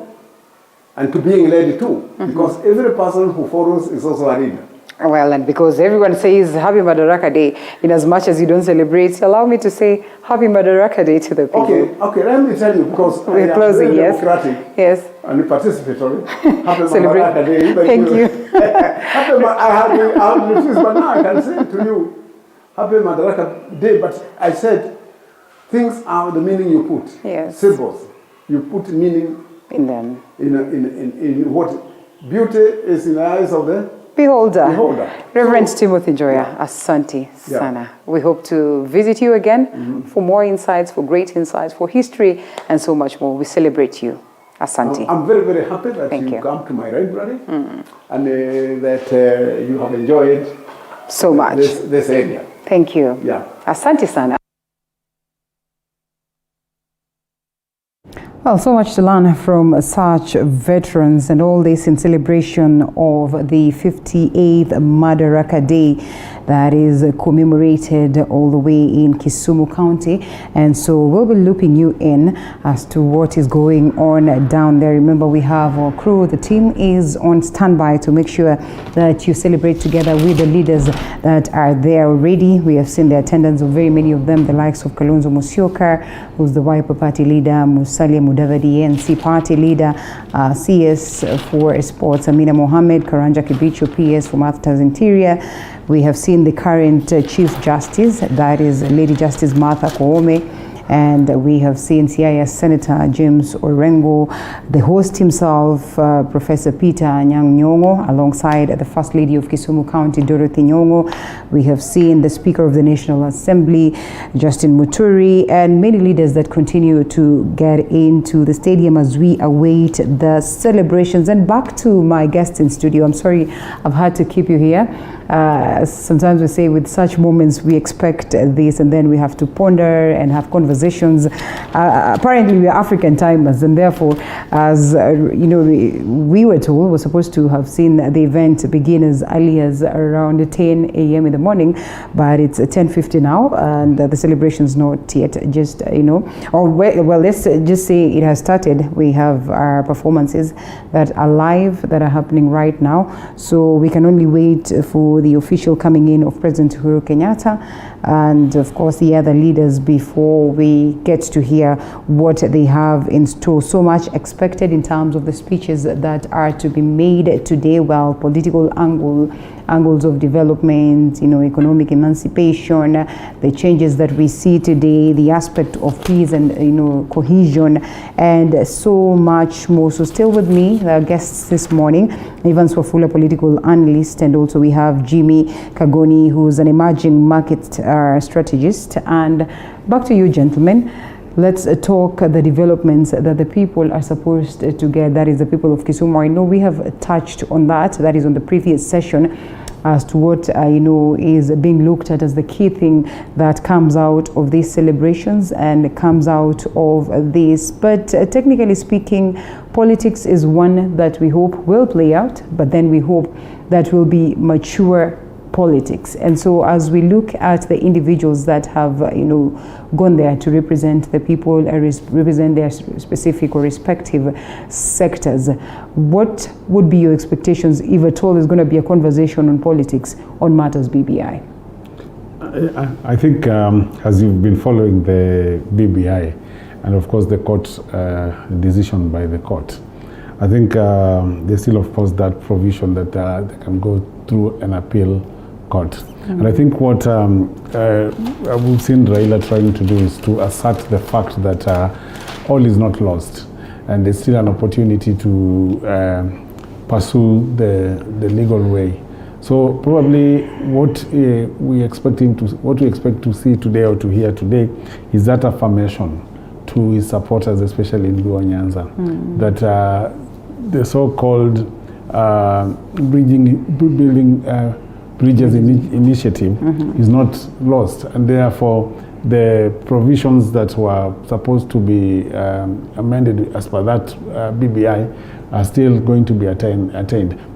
and to being led too. Because every person who follows is also a leader. Well, and because everyone says Happy Madaraka Day, in as much as you don't celebrate, allow me to say Happy Madaraka Day to the people. Okay, let me tell you, because we're closing, yes. Democratic and participatory. Happy Madaraka Day. Thank you. I had refused, but now I can say to you, Happy Madaraka Day. But I said, things are the meaning you put. Yes. Symbols. You put meaning in them. In what beauty is in the eyes of the Beholder. Reverend Timothy Joya, Asante Sana. We hope to visit you again for more insights, for great insights, for history, and so much more. We celebrate you. Asante. I'm very, very happy that you come to my library and that you have enjoyed so much this area. Thank you. Yeah. Asante Sana. Well, so much to learn from such veterans, and all this in celebration of the 58th Madaraka Day that is commemorated all the way in Kisumu County. And so we'll be looping you in as to what is going on down there. Remember, we have our crew. The team is on standby to make sure that you celebrate together with the leaders that are there already. We have seen the attendance of very many of them, the likes of Kalonzo Musyoka, who's the Wiper Party leader, Musalia Mudavadi, ANC Party leader, CS for Sports, Amina Mohammed, Karanja Kibicho, PS for Matters Interior. We have seen the current Chief Justice, that is Lady Justice Martha Koome, and we have seen CIS Senator James Orengo, the host himself, Professor Peter Anyang' Nyong'o, alongside the First Lady of Kisumu County, Dorothy Nyong'o. We have seen the Speaker of the National Assembly, Justin Muturi, and many leaders that continue to get into the stadium as we await the celebrations. And back to my guests in studio. I'm sorry I've had to keep you here. Sometimes we say with such moments we expect this, and then we have to ponder and have conversations. Apparently we are African timers, and therefore, as you know, we were told we're supposed to have seen the event begin as early as around 10 a.m. in the morning, but it's 10:50 now, and the celebration's not yet just, or well, let's just say it has started. We have our performances that are live, that are happening right now, so we can only wait for the official coming in of President Uhuru Kenyatta and of course the other leaders before we get to hear what they have in store. So much expected in terms of the speeches that are to be made today. Well, political angles of development, economic emancipation, the changes that we see today, the aspect of peace and cohesion, and so much more. So still with me, our guests this morning, Evans Wafula, political analyst, and also we have Jimmy Kagoni, who's an emerging market strategist. And back to you, gentlemen. Let's talk the developments that the people are supposed to get, that is the people of Kisumu. I know we have touched on that is on the previous session, as to what is being looked at as the key thing that comes out of these celebrations and comes out of this. But technically speaking, politics is one that we hope will play out, but then we hope that will be mature politics. And so as we look at the individuals that have gone there to represent the people, represent their specific or respective sectors, what would be your expectations if at all there's going to be a conversation on politics on matters BBI? I think as you've been following the BBI and of course the court decision by the court, I think they still, of course, that provision that they can go through an appeal court. And I think what we've seen Raila trying to do is to assert the fact that all is not lost, and there's still an opportunity to pursue the legal way. So probably what we expect to see today or to hear today is that affirmation to his supporters, especially in Luo Nyanza, that the so-called building bridges initiative is not lost, and therefore the provisions that were supposed to be amended as per that BBI are still going to be attained.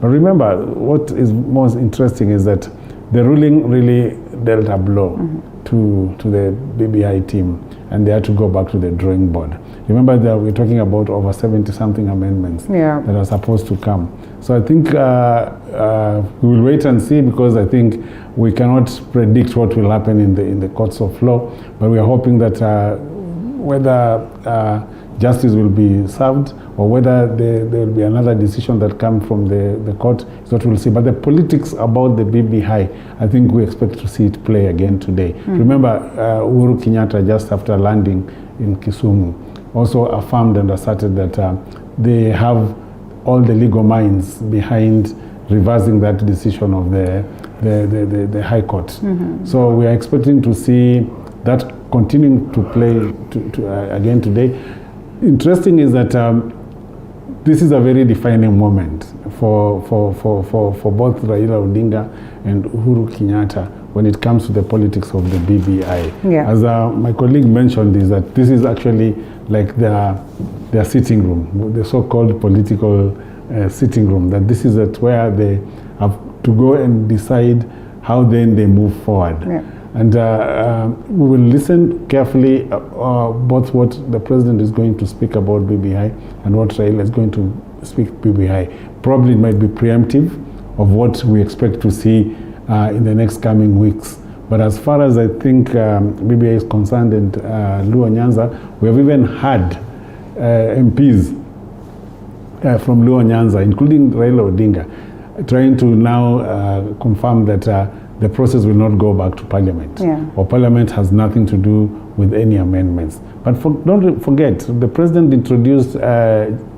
But remember, what is most interesting is that the ruling really dealt a blow to the BBI team, and they had to go back to the drawing board. Remember that we're talking about over 70-something amendments that are supposed to come. So I think we will wait and see, because I think we cannot predict what will happen in the courts of law, but we are hoping that whether justice will be served or whether there will be another decision that comes from the court is what we'll see. But the politics about the BBI, I think we expect to see it play again today. Remember, Uhuru Kenyatta, just after landing in Kisumu, also affirmed and asserted that they have all the legal minds behind reversing that decision of the High Court. So we are expecting to see that continuing to play again today. Interesting is that this is a very defining moment for both Raila Odinga and Uhuru Kenyatta when it comes to the politics of the BBI. As my colleague mentioned, is that this is actually like their sitting room, the so-called political sitting room, that this is where they have to go and decide how then they move forward. And we will listen carefully both what the president is going to speak about BBI and what Raila is going to speak BBI. Probably it might be preemptive of what we expect to see in the next coming weeks. But as far as I think BBI is concerned and Luo Nyanza, we have even had MPs from Luo Nyanza, including Raila Odinga, trying to now confirm that the process will not go back to Parliament, or Parliament has nothing to do with any amendments. But don't forget, the President introduced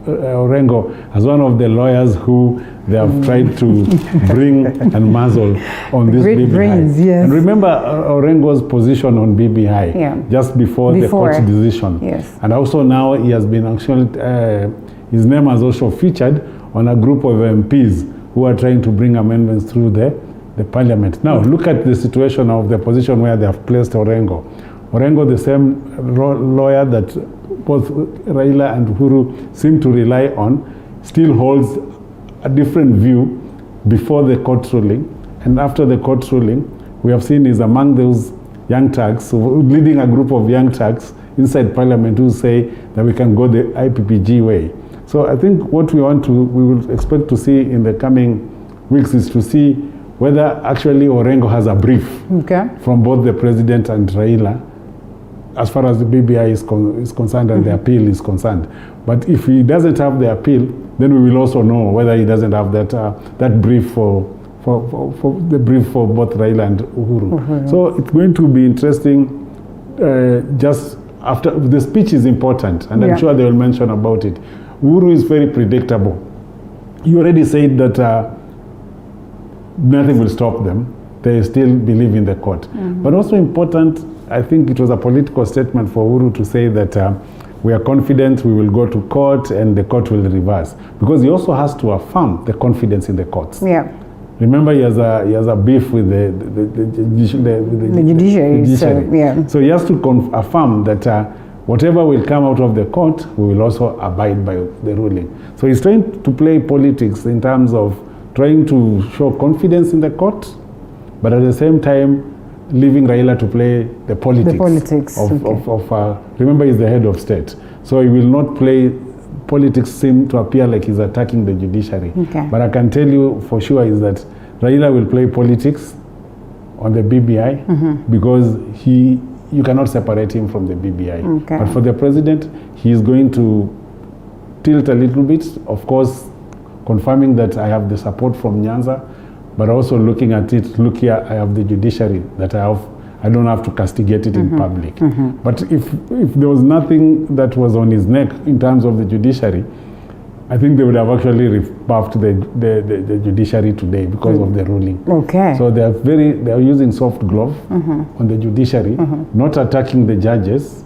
Orengo as one of the lawyers who they have tried to bring and muzzle on this Great BBI. brains, yes. And remember Orengo's position on BBI just before the court's decision. And also now he has been actually, his name has also featured on a group of MPs who are trying to bring amendments through the Parliament. Now, look at the situation of the position where they have placed Orengo. Orengo, the same lawyer that both Raila and Uhuru seem to rely on, still holds a different view before the court ruling. And after the court ruling, we have seen is among those young Turks, leading a group of young Turks inside Parliament who say that we can go the IPPG way. So I think what we will expect to see in the coming weeks is to see whether actually Orengo has a brief from both the president and Raila as far as the BBI is concerned and the appeal is concerned. But if he doesn't have the appeal, then we will also know whether he doesn't have that brief for the brief for both Raila and Uhuru. So it's going to be interesting. Just after the speech is important, and I'm sure they will mention about it. Uhuru is very predictable. You already said that nothing will stop them. They still believe in the court. But also important, I think it was a political statement for Uhuru to say that we are confident we will go to court and the court will reverse. Because he also has to affirm the confidence in the courts. Remember, he has a beef with the judiciary. So he has to affirm that whatever will come out of the court, we will also abide by the ruling. So he's trying to play politics in terms of trying to show confidence in the court, but at the same time, leaving Raila to play the politics, remember, he's the head of state. So he will not play politics, seem to appear like he's attacking the judiciary. But I can tell you for sure is that Raila will play politics on the BBI because you cannot separate him from the BBI. But for the president, he is going to tilt a little bit, of course, confirming that I have the support from Nyanza, but also looking at it, look here, I have the judiciary that I don't have to castigate it in public. But if there was nothing that was on his neck in terms of the judiciary, I think they would have actually rebuffed the judiciary today because of the ruling. Okay. So they are using soft glove on the judiciary, not attacking the judges,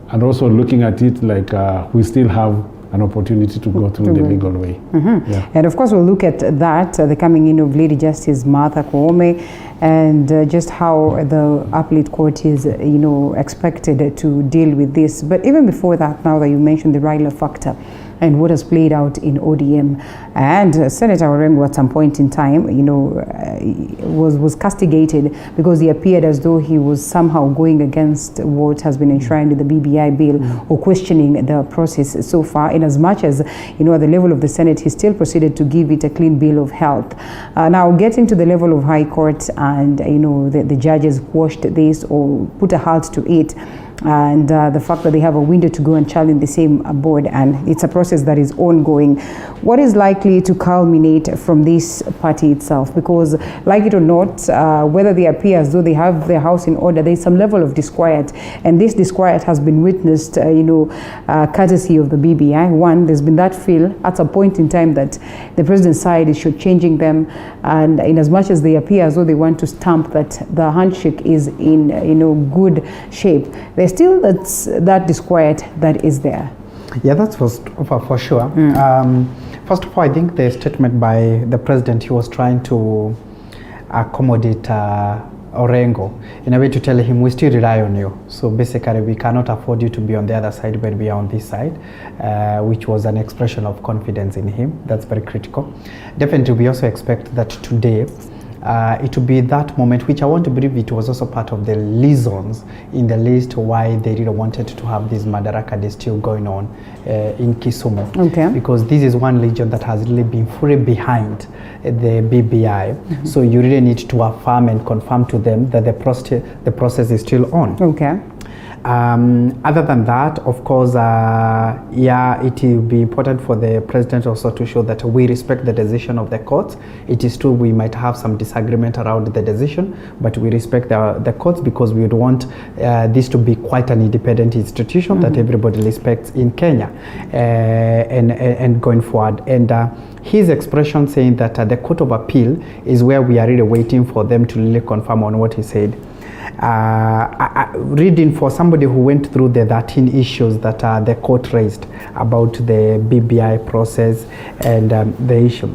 and also looking at it like we still have an opportunity to go through the legal way. Yeah. And of course, we'll look at that, the coming in of Lady Justice Martha Koome, and just how the appellate court is, expected to deal with this. But even before that, now that you mentioned the Raila factor and what has played out in ODM, and Senator Orengo at some point in time, was castigated because he appeared as though he was somehow going against what has been enshrined in the BBI bill, or questioning the process so far. In as much as, at the level of the Senate, he still proceeded to give it a clean bill of health. Now, getting to the level of High Court, and the judges quashed this or put a halt to it, and the fact that they have a window to go and challenge the same board, and it's a process that is ongoing. What is likely to culminate from this party itself? Because, like it or not, whether they appear as though they have their house in order, there is some level of disquiet, and this disquiet has been witnessed, courtesy of the BBI. One, there's been that feel at a point in time that the president's side is shortchanging them, and in as much as they appear as though they want to stamp that the handshake is in good shape, there's still that disquiet that is there. Yeah, that's for sure. First of all, I think the statement by the president, he was trying to accommodate Orengo in a way to tell him, we still rely on you. So basically, we cannot afford you to be on the other side when we are on this side, which was an expression of confidence in him. That's very critical. Definitely, we also expect that today, it will be that moment, which I want to believe it was also part of the reasons in the list why they really wanted to have this Madaraka distill going on in Kisumu. Okay. Because this is one region that has really been fully behind the BBI. So you really need to affirm and confirm to them that the process is still on. Okay. Other than that, of course, it will be important for the president also to show that we respect the decision of the courts. It is true we might have some disagreement around the decision, but we respect the courts because we would want this to be quite an independent institution that everybody respects in Kenya and going forward. And his expression saying that the Court of Appeal is where we are really waiting for them to really confirm on what he said. Reading for somebody who went through the 13 issues that the court raised about the BBI process and the issue,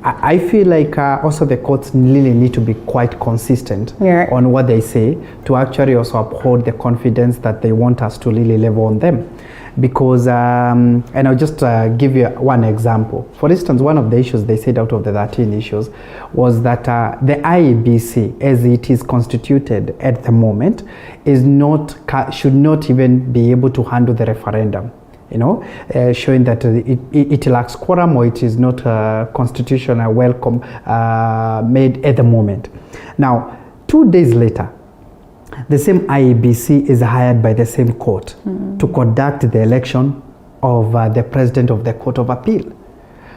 I feel like also the courts really need to be quite consistent on what they say to actually also uphold the confidence that they want us to really level on them. Because, and I'll just give you one example. For instance, one of the issues they said out of the 13 issues was that the IEBC, as it is constituted at the moment, should not even be able to handle the referendum. Showing that it lacks quorum, or it is not constitutional welcome made at the moment. Now, 2 days later, the same IEBC is hired by the same court to conduct the election of the president of the Court of Appeal.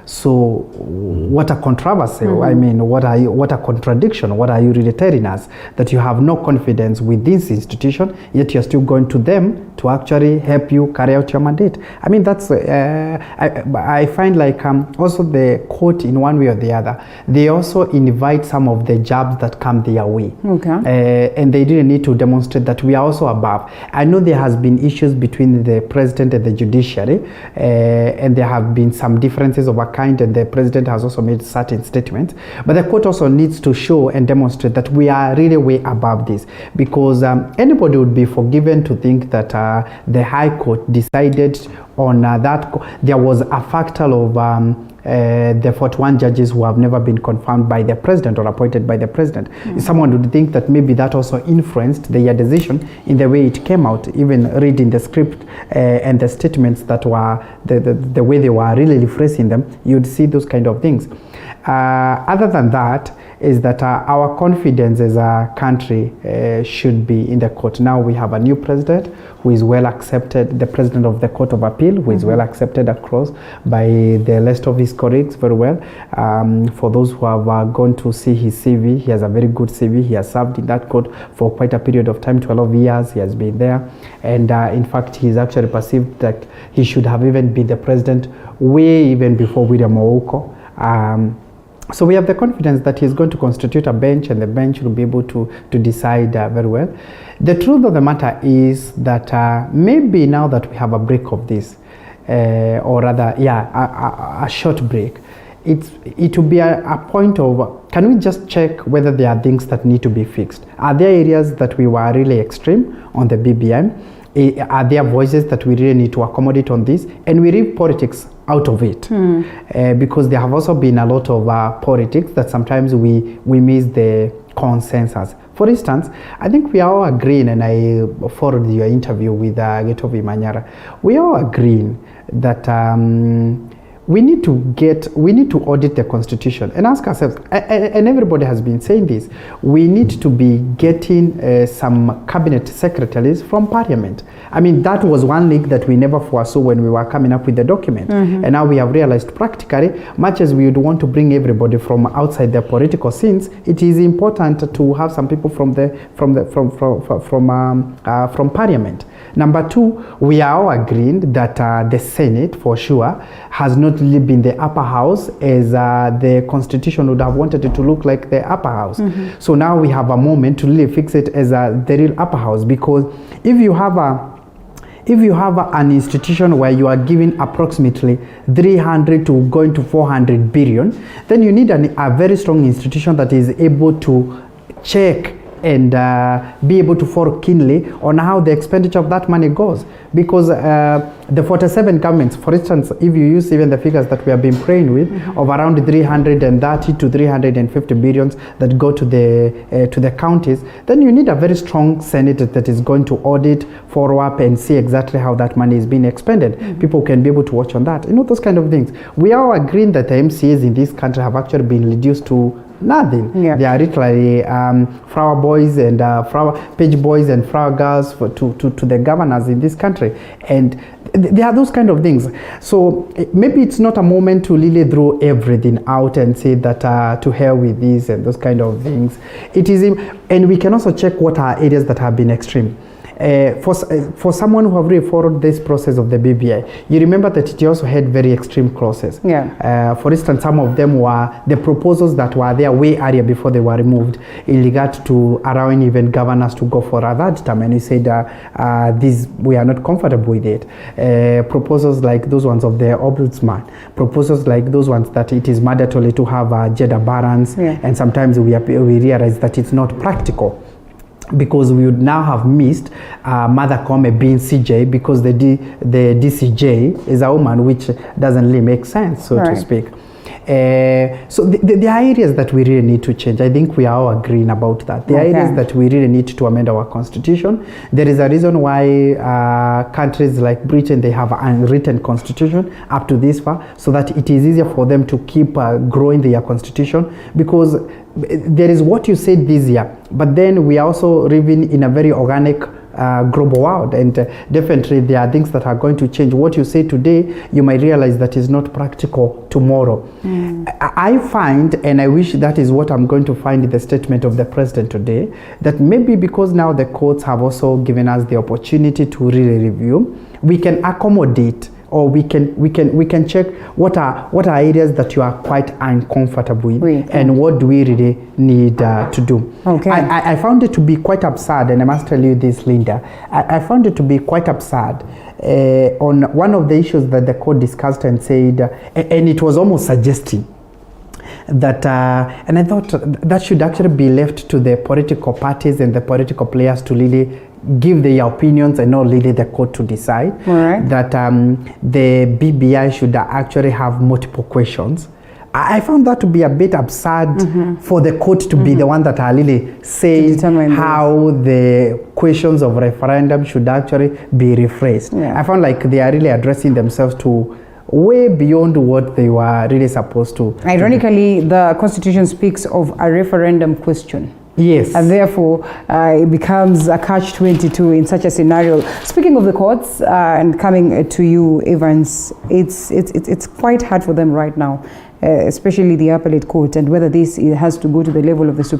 So what a controversy. I mean, what a contradiction. What are you really telling us? That you have no confidence with this institution, yet you're still going to them to actually help you carry out your mandate. I mean, that's, I find like also the court in one way or the other, they also invite some of the jabs that come their way. Okay. And they didn't need to demonstrate that we are also above. I know there has been issues between the president and the judiciary, and there have been some differences of a kind, and the president has also made certain statements. But the court also needs to show and demonstrate that we are really way above this, because anybody would be forgiven to think that the High Court decided on that. There was a factor of the 41 judges who have never been confirmed by the president or appointed by the president. Someone would think that maybe that also influenced their decision in the way it came out, even reading the script and the statements that were the way they were really phrasing them, you'd see those kind of things. Other than that, is that our confidence as a country should be in the court. Now we have a new president who is well accepted, the president of the Court of Appeal, who is well accepted across by the rest of his colleagues very well. For those who have gone to see his CV, he has a very good CV. He has served in that court for quite a period of time, 12 years he has been there. And in fact, he is actually perceived that he should have even been the president way even before William Ouko. So we have the confidence that he's going to constitute a bench, and the bench will be able to decide very well. The truth of the matter is that maybe now that we have a break of this, or rather, a short break, it will be a point of, can we just check whether there are things that need to be fixed? Are there areas that we were really extreme on the BBI? Are there voices that we really need to accommodate on this? And we leave politics out of it, because there have also been a lot of politics that sometimes we miss the consensus. For instance, I think we are all agreeing, and I followed your interview with Gitobu Imanyara, we are all agreeing that we need to audit the constitution and ask ourselves, and everybody has been saying this, we need to be getting some cabinet secretaries from parliament. I mean, that was one leak that we never foresaw when we were coming up with the document. And now we have realized practically, much as we would want to bring everybody from outside the political scenes, it is important to have some people from parliament. Number two, we are all agreeing that the Senate, for sure, has not really been the upper house as the constitution would have wanted it to look like the upper house. So now we have a moment to really fix it as the real upper house, because if you have an institution where you are giving approximately 300 to going to 400 billion, then you need a very strong institution that is able to check and be able to follow keenly on how the expenditure of that money goes. Because the 47 governments, for instance, if you use even the figures that we have been playing with, of around 330 to 350 billions that go to the counties, then you need a very strong Senate that is going to audit, follow up, and see exactly how that money is being expended. People can be able to watch on that. You know, those kind of things. We are agreeing that the MCAs in this country have actually been reduced to nothing. They are literally flower boys and page boys and flower girls to the governors in this country, and there are those kind of things. So maybe it's not a moment to really throw everything out and say that to hell with this and those kind of things. It is, and we can also check what are areas that have been extreme. For someone who have really followed this process of the BBI, you remember that it also had very extreme clauses. For instance, some of them were the proposals that were there way earlier before they were removed, in regard to allowing even governors to go for a third term, and he said we are not comfortable with it. Proposals like those ones of the ombudsman, proposals like those ones that it is mandatory to have gender balance, and sometimes we realize that it's not practical, because we would now have missed Mother Kome being CJ, because the DCJ is a woman, which doesn't really make sense, so to speak. So there are areas that we really need to change. I think we are all agreeing about that. There are areas that we really need to amend our constitution. There is a reason why countries like Britain, they have an unwritten constitution up to this far, so that it is easier for them to keep growing their constitution, because there is what you said this year, but then we are also living in a very organic global world, and definitely there are things that are going to change. What you say today, you might realize that is not practical tomorrow. I find, and I wish that is what I'm going to find in the statement of the president today, that maybe because now the courts have also given us the opportunity to really review, we can accommodate, or we can check what are areas that you are quite uncomfortable with, and what do we really need to do. I found it to be quite absurd, and I must tell you this, Linda. I found it to be quite absurd on one of the issues that the court discussed and said, and it was almost suggesting that, and I thought that should actually be left to the political parties and the political players to really give their opinions, and not really the court to decide. That the BBI should actually have multiple questions. I found that to be a bit absurd for the court to be the one that are really saying how the questions of referendum should actually be rephrased. I found like they are really addressing themselves to way beyond what they were really supposed to. Ironically, the Constitution speaks of a referendum question. Yes. And therefore, it becomes a catch-22 in such a scenario. Speaking of the courts, and coming to you, Evans, it's quite hard for them right now, especially the appellate court, and whether this has to go to the level of the Supreme